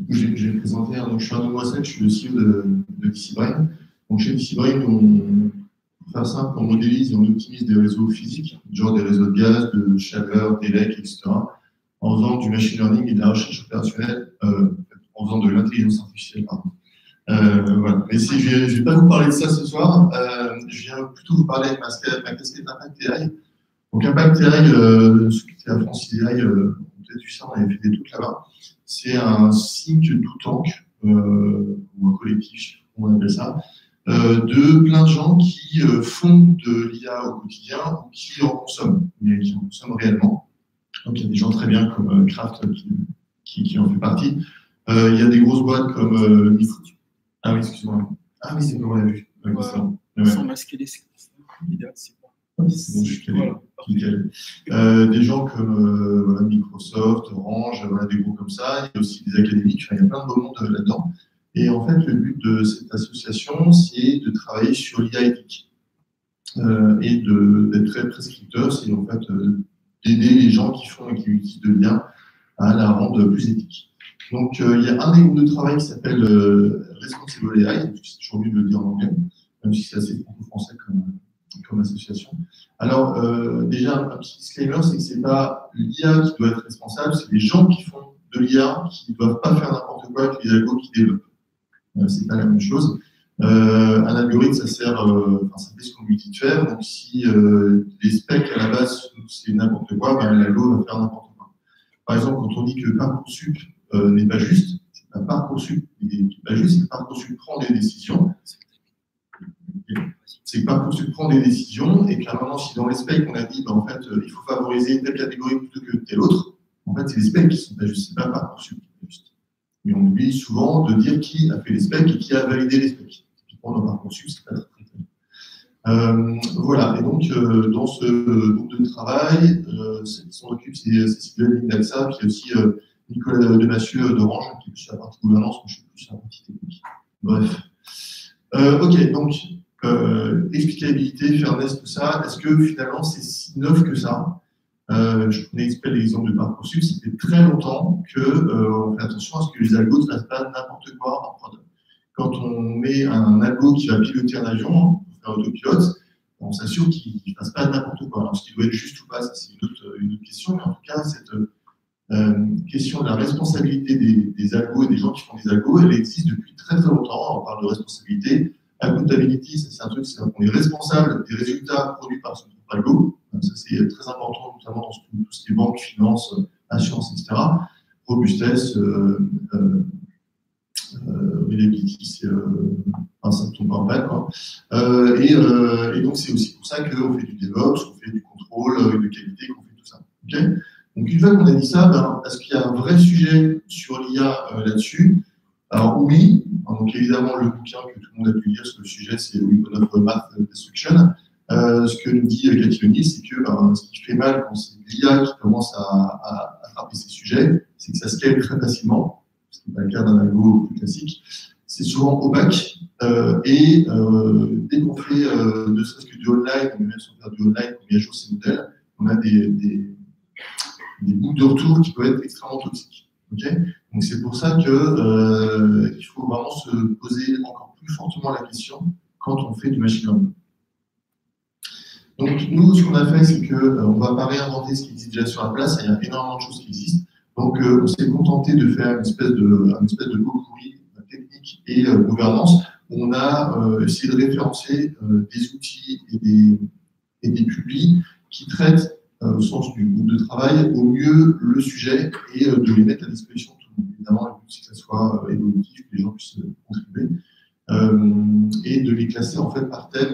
Je vais présenter, donc je suis Arnaud Moisset, je suis le CEO de DC Brain. Donc chez DC Brain, pour faire simple, on modélise et on optimise des réseaux physiques, genre des réseaux de gaz, de chaleur, d'élec, etc., en faisant du machine learning et de la recherche opérationnelle, en faisant de l'intelligence artificielle, pardon. Voilà. Mais si je ne vais pas vous parler de ça ce soir, je viens plutôt vous parler avec ma casquette Impact AI. Donc Impact AI, ce qui était à France AI, peut-être vu ça, on avait fait des trucs là-bas. C'est un think tank, ou un collectif, je sais pas comment on appelle ça, de plein de gens qui font de l'IA au quotidien ou qui en consomment, mais qui en consomment réellement. Donc il y a des gens très bien comme Kraft qui en fait partie. Il y a des grosses boîtes comme Micro. Ah oui, excuse-moi. Ah oui, c'est bon, on l'a vu. Ouais, sans masquer les candidats, c'est pas. Oui, c'est bon, je suis calé. Des gens comme voilà, Microsoft, Orange, voilà, des groupes comme ça. Il y a aussi des académiques, enfin, il y a plein de beau monde là-dedans. Et en fait, le but de cette association, c'est de travailler sur l'IA éthique. Et d'être très prescripteur, c'est en fait d'aider les gens qui font et qui utilisent de l'IA à la rendre plus éthique. Donc, il y a un des groupes de travail qui s'appelle Responsible AI, c'est toujours mieux de le dire en anglais, même si c'est assez franco-français comme association. Alors, déjà, un petit disclaimer, c'est que ce n'est pas l'IA qui doit être responsable, c'est les gens qui font de l'IA qui ne doivent pas faire n'importe quoi avec les algos qu'ils développent. C'est pas la même chose. Un algorithme, ça sert, ça fait ce qu'on lui dit de faire. Donc, si les specs à la base, c'est n'importe quoi, ben, l'algo va faire n'importe quoi. Par exemple, quand on dit que Parcoursup n'est pas juste, c'est pas Parcoursup n'est pas juste, c'est que Parcoursup prend des décisions. C'est que Parcoursup prend des décisions et qu'à un moment, si dans les specs, on a dit, ben, en fait, il faut favoriser telle catégorie plutôt que telle autre, en fait, c'est les specs qui sont pas justes, c'est pas Parcoursup qui est juste. Mais on oublie souvent de dire qui a fait les specs et qui a validé les specs. Typiquement, dans Parcoursup, c'est pas très voilà, et donc, dans ce groupe de travail, celle qui s'en occupe, c'est Sylvain Lindalsa, puis aussi Nicolas Demassieux d'Orange, qui est plus sur la partie gouvernance, moi je suis plus sur la partie technique. Bref. Ok, donc, explicabilité, fairness, tout ça, est-ce que finalement c'est si neuf que ça? Je prenais exprès l'exemple de Parcoursup, ça fait très longtemps qu'on fait attention à ce que les algos ne fassent pas n'importe quoi en prod. Quand on met un algo qui va piloter un avion, pour faire autopilote, on s'assure qu'il ne fasse pas n'importe quoi. Alors, ce qui doit être juste ou pas, c'est une autre question, mais en tout cas, cette question de la responsabilité des algos et des gens qui font des algos, elle existe depuis très très longtemps. On parle de responsabilité. Accountability, c'est un truc, c'est qu'on est responsable des résultats produits par son propre algo. Ça, c'est très important, notamment dans tout ce qui est banque, finance, assurance, etc. Robustesse, reliability, ça ne tombe pas en panne, quoi. Et donc, c'est aussi pour ça qu'on fait du DevOps, on fait du contrôle de qualité, qu'on fait tout ça. Okay, donc, une fois qu'on a dit ça, ben, est-ce qu'il y a un vrai sujet sur l'IA là-dessus? Alors, oui. Donc, évidemment, le bouquin que tout le monde a pu lire sur le sujet, c'est Weapon of Math Destruction. Ce que nous dit Cathy O'Neil, c'est que ce qui fait mal quand c'est l'IA qui commence à attraper ces sujets, c'est que ça scale très facilement, ce qui n'est pas le cas d'un algo plus classique. C'est souvent opaque, et dès qu'on fait ne serait-ce que du online, ou même sans faire du online, on met à jour ces modèles, on a des boucles de retour qui peuvent être extrêmement toxiques. Okay, donc c'est pour ça que il faut vraiment se poser encore plus fortement la question quand on fait du machine learning. Donc nous, ce qu'on a fait, c'est qu'on ne va pas réinventer ce qui existe déjà sur la place, il y a énormément de choses qui existent. Donc on s'est contenté de faire une espèce de pot-pourri technique et gouvernance, où on a essayé de référencer des outils et des publis qui traitent au sens du groupe de travail, au mieux le sujet et de les mettre à disposition de tout le monde. Évidemment, le but, c'est que ça soit évolutif, que les gens puissent contribuer, et de les classer en fait par thème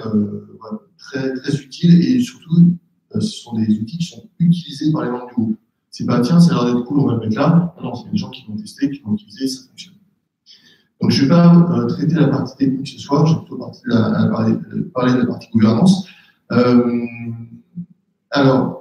très, très utiles, et surtout, ce sont des outils qui sont utilisés par les membres du groupe. C'est pas, tiens, ça a l'air d'être cool, on va le mettre là. Non, c'est des gens qui vont tester, qui vont utiliser, ça fonctionne. Donc, je ne vais pas traiter la partie technique ce soir, je vais plutôt parler de la partie gouvernance. Alors,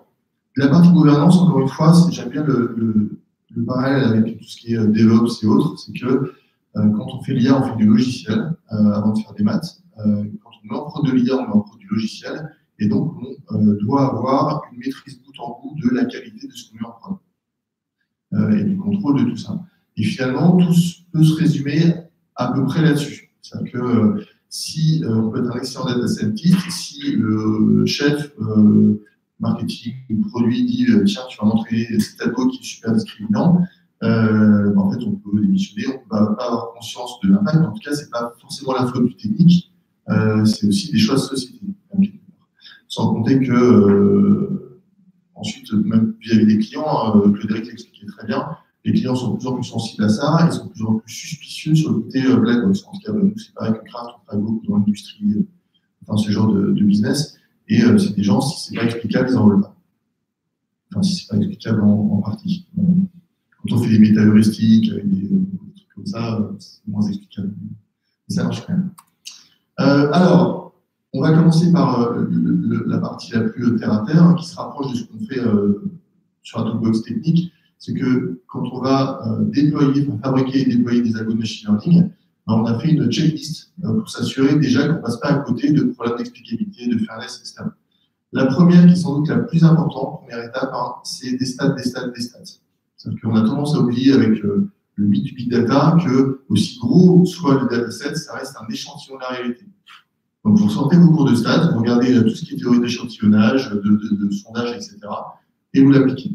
la partie gouvernance, encore une fois, j'aime bien le parallèle avec tout ce qui est DevOps et autres, c'est que quand on fait l'IA, on fait du logiciel avant de faire des maths. Quand on met en prod de l'IA, on met en prod du logiciel, et donc on doit avoir une maîtrise bout en bout de la qualité de ce qu'on met en prod et du contrôle de tout ça. Et finalement, tout peut se résumer à peu près là-dessus. C'est-à-dire que si on peut être un excellent data scientist, si le chef marketing ou produit dit tiens, tu vas montrer cet algo qui est super discriminant, en fait, on peut démissionner, on ne va pas avoir conscience de l'impact, mais en tout cas, ce n'est pas forcément la faute du technique, c'est aussi des choix de société. Sans compter que, ensuite, même vis-à-vis des clients, Claude-Éric l'expliquait très bien, les clients sont de plus en plus sensibles à ça, ils sont de plus en plus suspicieux sur le côté black box. En tout cas, nous, c'est pareil que Kraft, on travaille beaucoup dans l'industrie, enfin, ce genre de business. Et c'est des gens, si ce n'est pas explicable, ils n'en veulent pas. Enfin, si ce n'est pas explicable en partie. Quand on fait des méta-heuristiques, avec des trucs comme ça, c'est moins explicable. Mais ça marche quand même. Alors, on va commencer par la partie la plus terre-à-terre, qui se rapproche de ce qu'on fait sur la toolbox technique. C'est que quand on va fabriquer et déployer des algos de machine learning, on a fait une checklist pour s'assurer déjà qu'on ne passe pas à côté de problèmes d'explicabilité, de fairness, etc. La première, qui est sans doute la plus importante, première étape, c'est des stats. C'est-à-dire qu'on a tendance à oublier avec le mythe du big data que, aussi gros soit le dataset, ça reste un échantillon de la réalité. Donc, vous sortez vos cours de stats, vous regardez tout ce qui est théorie d'échantillonnage, de sondage, etc. et vous l'appliquez.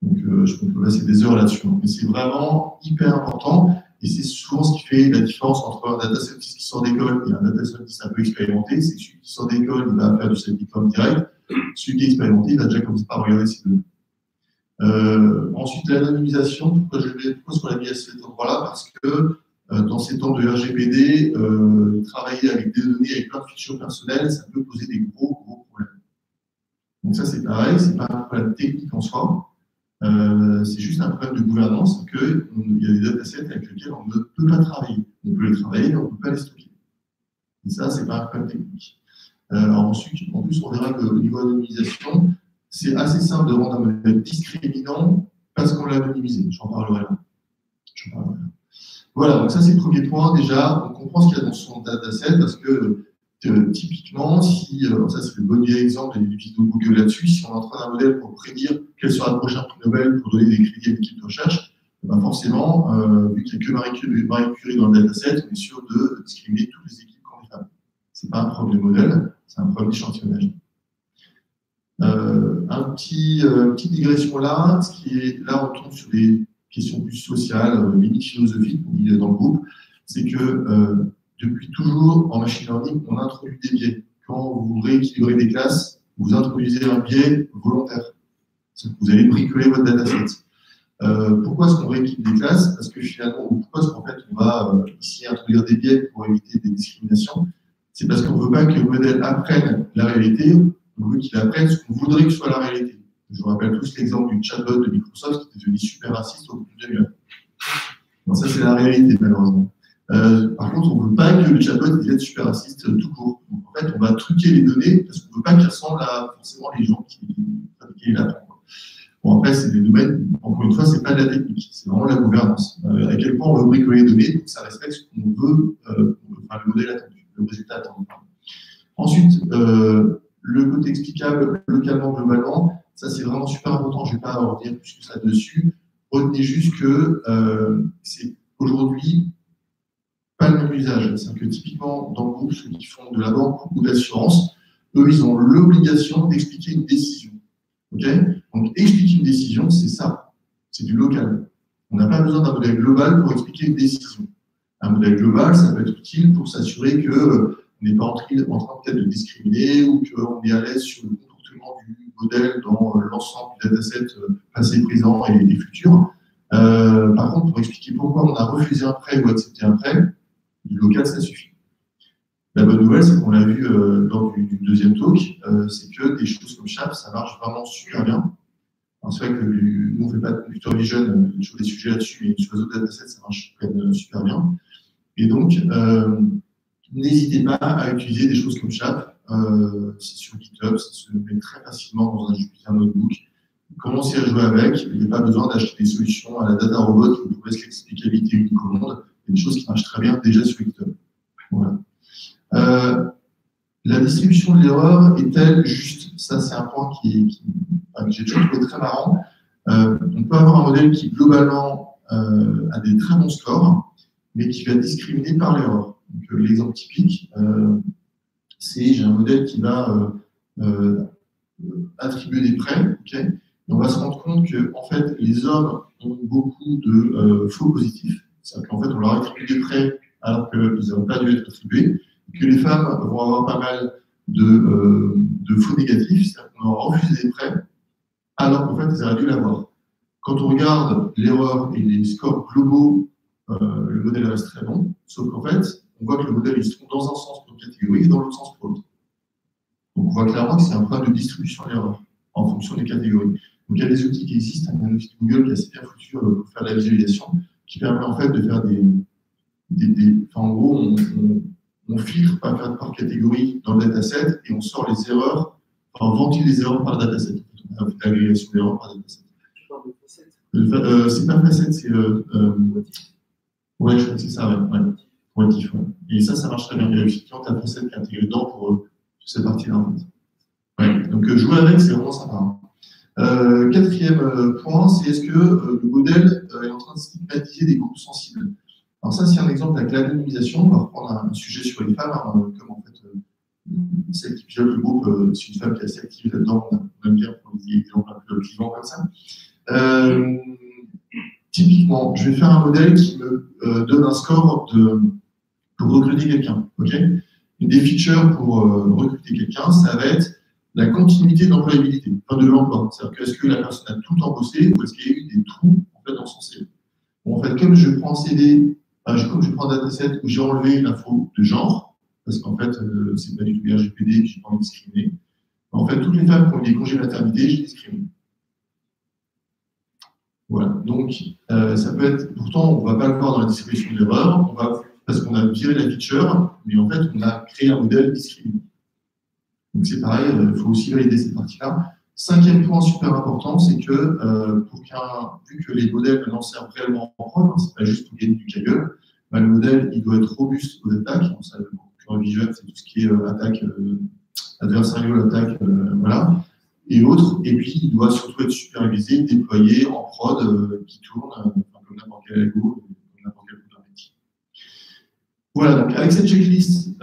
Donc, je peux passer des heures là-dessus. Mais c'est vraiment hyper important. Et c'est souvent ce qui fait la différence entre un data scientist qui sort d'école et un data scientist un peu expérimenté. C'est que celui qui sort d'école, il va faire du self-diplôme direct. Celui qui est expérimenté, il va déjà commencer par regarder ses données. Ensuite, l'anonymisation. Pourquoi est-ce qu'on l'a mis à cet endroit-là? Parce que dans ces temps de RGPD, travailler avec des données, avec plein de fichiers personnels, ça peut poser des gros problèmes. Donc ça, c'est pareil, c'est pas un problème technique en soi. C'est juste un problème de gouvernance, qu'il y a des datasets avec lesquels on ne peut pas travailler. On peut les travailler, mais on ne peut pas les stocker. Et ça, c'est pas un problème technique. Ensuite, en plus, on verra qu'au niveau anonymisation, c'est assez simple de rendre un modèle discriminant parce qu'on l'a anonymisé. J'en parlerai là. Voilà, donc ça, c'est le premier point. Déjà, on comprend ce qu'il y a dans son dataset parce que typiquement, si, ça c'est le bon exemple des vidéos Google là-dessus, si on entraîne un modèle pour prédire quel sera le prochain prix Nobel pour donner des crédits à une équipe de recherche, ben forcément, vu qu'il n'y a que Marie Curie dans le dataset, on est sûr de discriminer toutes les équipes qui ont des femmes. Ce n'est pas un problème de modèle, c'est un problème d'échantillonnage. Petite digression là, ce qui est, là on tombe sur des questions plus sociales, limite philosophiques, on dit dans le groupe, c'est que depuis toujours, en machine learning, on introduit des biais. Quand vous rééquilibrez des classes, vous introduisez un biais volontaire. Vous allez bricoler votre dataset. Pourquoi est-ce qu'on rééquilibre des classes? Parce que finalement, pourquoi est-ce qu'en fait, on va ici introduire des biais pour éviter des discriminations? C'est parce qu'on ne veut pas que le modèle apprenne la réalité, on veut qu'il apprenne ce qu'on voudrait que soit la réalité. Je vous rappelle tous l'exemple du chatbot de Microsoft qui était devenu super raciste au bout de 2 heures. Bon, ça, c'est la réalité, malheureusement. Par contre, on ne veut pas que le chatbot vienne super raciste tout court. Donc, en fait, on va truquer les données parce qu'on ne veut pas qu'ils ressemblent à forcément les gens qui fabriquaient la trompe. Bon, après, c'est des domaines, encore une fois, ce n'est pas de la technique, c'est vraiment la gouvernance. À quel point on veut bricoler les données pour que ça respecte ce qu'on veut, enfin, le modèle attendu, le résultat attendu. Ensuite, le côté explicable localement, globalement, ça c'est vraiment super important, je ne vais pas en revenir plus que ça dessus. Retenez juste que c'est aujourd'hui pas le même usage. C'est-à-dire que typiquement, dans le groupe, ceux qui font de la banque ou de l'assurance, eux, ils ont l'obligation d'expliquer une décision. Okay, donc, expliquer une décision, c'est ça. C'est du local. On n'a pas besoin d'un modèle global pour expliquer une décision. Un modèle global, ça peut être utile pour s'assurer qu'on n'est pas en train peut-être de discriminer ou qu'on est à l'aise sur le comportement du modèle dans l'ensemble du dataset passé, présent et futur. Par contre, pour expliquer pourquoi on a refusé un prêt ou accepté un prêt, du local, ça suffit. La bonne nouvelle, c'est qu'on l'a vu lors du deuxième talk, c'est que des choses comme Chap, ça marche vraiment super bien. C'est vrai que nous, on ne fait pas de computer vision sur des sujets là-dessus, mais sur les autres datasets, ça marche quand même super bien. Et donc, n'hésitez pas à utiliser des choses comme Chap. C'est sur GitHub, ça se met très facilement dans un notebook. Commencez à jouer avec. Il n'y a pas besoin d'acheter des solutions à la data robot qui vous laisse l'explicabilité unique au monde. Il y a des choses qui marchent très bien déjà sur GitHub. Voilà. La distribution de l'erreur est-elle juste? Ça, c'est un point que j'ai toujours trouvé très marrant. On peut avoir un modèle qui, globalement, a des très bons scores, mais qui va discriminer par l'erreur. L'exemple typique, c'est j'ai un modèle qui va attribuer des prêts, okay, et on va se rendre compte que en fait, les hommes ont beaucoup de faux positifs. C'est-à-dire qu'en fait, on leur attribue des prêts alors qu'ils n'ont pas dû être attribués, que les femmes vont avoir pas mal de faux négatifs, c'est-à-dire qu'on leur refuse des prêts, alors qu'en fait, ils auraient dû l'avoir. Quand on regarde l'erreur et les scores globaux, le modèle reste très bon, sauf qu'en fait, on voit que le modèle se trompe dans un sens pour une catégorie et dans l'autre sens pour l'autre. Donc on voit clairement que c'est un problème de distribution de l'erreur en fonction des catégories. Donc il y a des outils qui existent, il y a un outil de Google qui est assez bien foutu pour faire de la visualisation, qui permet en fait de faire en gros, on filtre par catégorie dans le dataset et on sort les erreurs, enfin on ventile les erreurs par dataset. On a fait l'agrégation d'erreurs par dataset. C'est pas facette, c'est ouais, je crois que c'est ça, ouais. Motif, ouais. Et ça marche très bien. Il y a effectivement ta facette qui est intégrée dedans pour cette partie-là, en fait. Ouais. Donc jouer avec, c'est vraiment sympa. Quatrième point, c'est est-ce que le modèle est en train de stigmatiser des groupes sensibles? Alors ça, c'est un exemple avec l'anonymisation. On va reprendre un sujet sur les femmes, comme en fait, celle qui pilote le groupe, c'est une femme qui est assez active là-dedans. On aime bien prendre des exemples un peu clivants comme ça. Typiquement, je vais faire un modèle qui me donne un score pour recruter quelqu'un. Okay, une des features pour recruter quelqu'un, ça va être la continuité d'employabilité, enfin de l'emploi. C'est-à-dire que est-ce que la personne a tout le temps bossé ou est-ce qu'il y a eu des trous en fait, dans son CV. Bon, en fait, comme je prends un CV, comme je prends un dataset où j'ai enlevé l'info de genre, parce qu'en fait, c'est pas du tout RGPD et j'ai pas envie de discriminer. En fait, toutes les femmes qui ont eu des congés maternité, je discrimine. Voilà. Donc, ça peut être, pourtant, on ne va pas le voir dans la distribution de l'erreur, parce qu'on a viré la feature, mais en fait, on a créé un modèle discriminant. Donc, c'est pareil, il faut aussi valider cette partie-là. Cinquième point super important, c'est que, vu que les modèles maintenant servent réellement en prod, c'est pas juste pour gagner du cagueule, le modèle, il doit être robuste aux attaques. Ça, le computer vision, c'est tout ce qui est attaque, adversarial attaque, voilà, et autres. Et puis, il doit surtout être supervisé, déployé en prod, qui tourne, comme n'importe quel algo, comme n'importe quel computer métier. Voilà, donc avec cette checklist,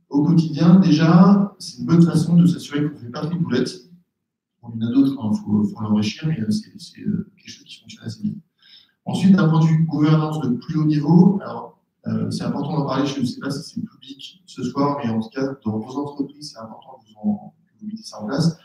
au quotidien, déjà, c'est une bonne façon de s'assurer qu'on ne fait pas de boulettes. Bon, il y en a d'autres, il faut l'enrichir, mais c'est quelque chose qui fonctionne assez bien. Ensuite, d'un point de vue gouvernance de plus haut niveau, alors c'est important d'en parler, je ne sais pas si c'est public ce soir, mais en tout cas, dans vos entreprises, c'est important que vous mettez ça en place.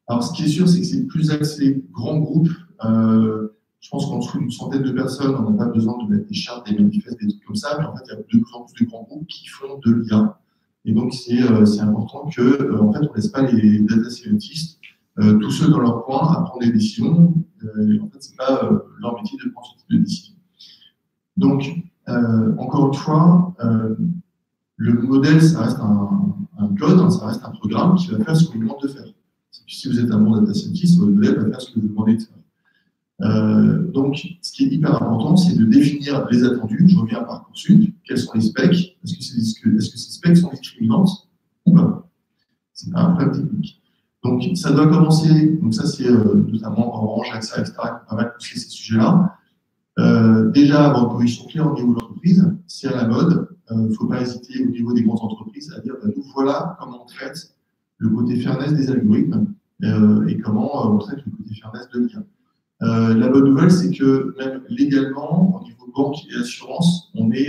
Alors, ce qui est sûr, c'est que c'est plus axé grands groupes. Je pense qu'en dessous d'une centaine de personnes, on n'a pas besoin de mettre des chartes, des manifestes, des trucs comme ça, mais en fait, il y a de plus en plus de grands groupes qui font de l'IA. Et donc, c'est important que, en fait, on ne laisse pas les data scientists tous seuls dans leur coin à prendre des décisions. En fait, ce n'est pas leur métier de prendre ce type de décision. Donc, encore une fois, le modèle, ça reste un code, hein, ça reste un programme qui va faire ce qu'on lui demande de faire. Si vous êtes un bon data scientist, votre modèle va faire ce que vous demandez de faire. Donc, ce qui est hyper important, c'est de définir les attendus. Je reviens à Parcoursup. Quels sont les specs? Est-ce que ces specs sont discriminantes ou pas? C'est pas un problème technique. Donc, ça doit commencer. Donc, ça, c'est notamment Orange, AXA, etc., qui ont pas mal poussé ces sujets-là. Déjà, avoir une position claire au niveau de l'entreprise. C'est à la mode. Il ne faut pas hésiter au niveau des grandes entreprises à dire nous voilà comment on traite le côté fairness des algorithmes et comment on traite le côté fairness de l'IA. La bonne nouvelle, c'est que même légalement, au niveau banque et assurance, on est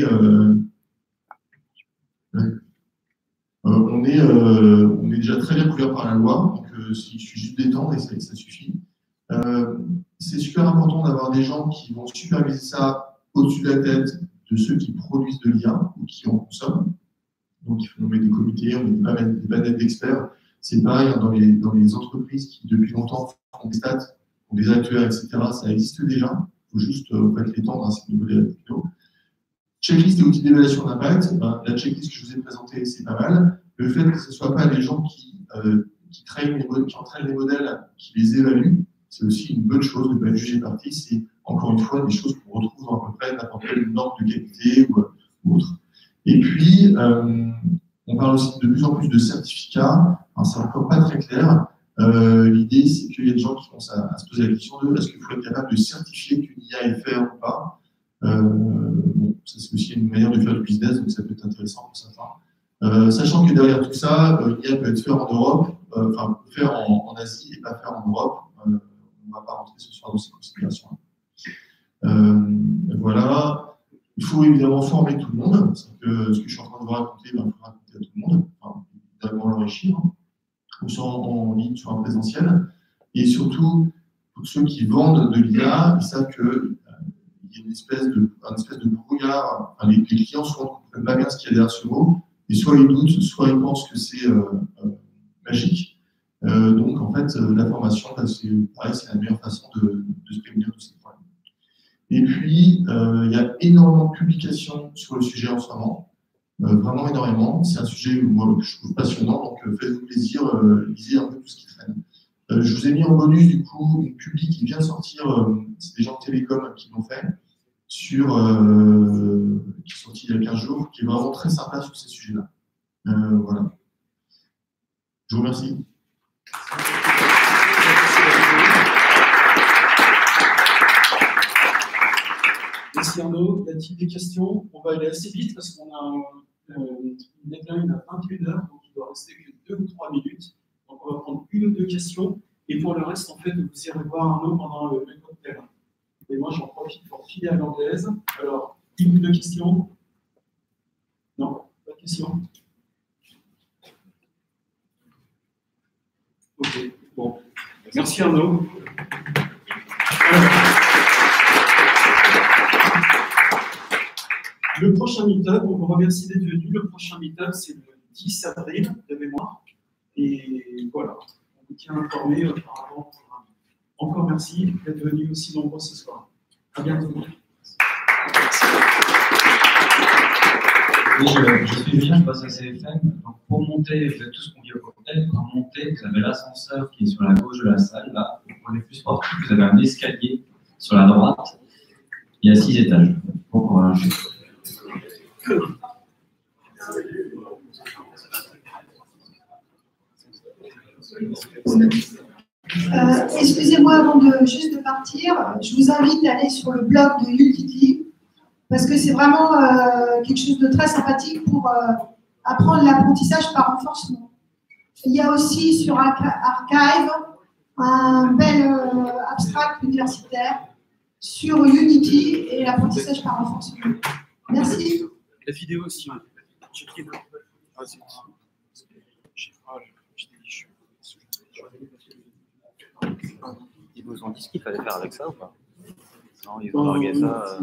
déjà très bien couvert par la loi, donc il suffit juste d'étendre et ça suffit. C'est super important d'avoir des gens qui vont superviser ça au-dessus de la tête de ceux qui produisent de l'IA ou qui en consomment. Donc il faut nommer des comités, on met des panels d'experts. C'est pareil hein, dans les entreprises qui depuis longtemps font des stats, font des actuaires, etc. Ça existe déjà. Il faut juste l'étendre à ce niveau de la techno. Checklist et outils d'évaluation d'impact. La checklist que je vous ai présentée, c'est pas mal. Le fait que ce ne soit pas les gens qui entraînent les modèles, qui les évaluent, c'est aussi une bonne chose de ne pas être jugé parti. C'est encore une fois des choses qu'on retrouve dans à peu près n'importe quelle norme de qualité ou autre. Et puis, on parle aussi de plus en plus de certificats. C'est encore pas très clair. L'idée, c'est qu'il y a des gens qui commencent à se poser la question de est-ce qu'il faut être capable de certifier qu'une IA est faite ou pas. Bon, ça c'est aussi une manière de faire du business, donc ça peut être intéressant pour certains. Sachant que derrière tout ça, l'IA peut être fait en Europe, enfin faire en Asie et pas faire en Europe. On ne va pas rentrer ce soir dans ces considérations-là. Voilà. Il faut évidemment former tout le monde. Ce que je suis en train de vous raconter, il faut raconter à tout le monde. Enfin, évidemment l'enrichir. Ou soit en ligne, soit en présentiel. Et surtout, pour ceux qui vendent de l'IA, ils savent qu'il y a une espèce de brouillard. Enfin, les clients souvent ne comprennent pas bien ce qu'il y a derrière ce mot. Et soit ils doutent, soit ils pensent que c'est magique. Donc, en fait, la formation, c'est pareil, c'est la meilleure façon de se prévenir de ces problèmes. Et puis, il y a énormément de publications sur le sujet en ce moment. Vraiment énormément. C'est un sujet que je trouve passionnant, donc faites-vous plaisir, lisez un peu tout ce qui traîne. Je vous ai mis en bonus, du coup, une publi qui vient de sortir, c'est des gens de Télécom qui l'ont fait, qui est sorti il y a 15 jours, qui est vraiment très sympa sur ces sujets-là. Voilà. Je vous remercie. Merci Arnaud. Y a-t-il des questions? On va aller assez vite parce qu'on a une deadline à 21h, donc il doit rester que 2 ou 3 minutes. Donc on va prendre 1 ou 2 questions. Et pour le reste, en fait, vous irez voir Arnaud pendant le cocktail. Et moi, j'en profite pour filer à l'anglaise. Alors, 1 ou 2 questions? Non, pas de questions? Ok, bon. Merci Arnaud. Le prochain meet-up, on vous remercie d'être venu. Le prochain meet-up, c'est le 10 avril de mémoire. Et voilà, on vous tient informé par rapport au programme. Encore merci d'être venu aussi nombreux ce soir. À bientôt. Oui, je suis Julien, je passe à CFM. Donc pour monter, vous faites tout ce qu'on vit au cocktail. Pour monter, vous avez l'ascenseur qui est sur la gauche de la salle. Là, pour les plus sportifs, vous avez un escalier sur la droite. Il y a 6 étages. Bon courage. Excusez-moi avant juste de partir, je vous invite à aller sur le blog de Udity parce que c'est vraiment quelque chose de très sympathique pour apprendre l'apprentissage par renforcement. Il y a aussi sur Archive un bel abstract universitaire sur Unity et l'apprentissage par renforcement. Merci. La vidéo aussi. Ils vous ont dit ce qu'il fallait faire avec ça ou pas? Non, ils ont largué ça.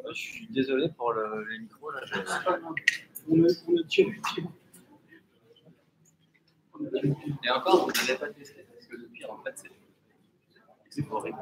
Je suis désolé pour les micros. Là, Et encore, vous n'avez pas testé parce que le pire, en fait, c'est horrible.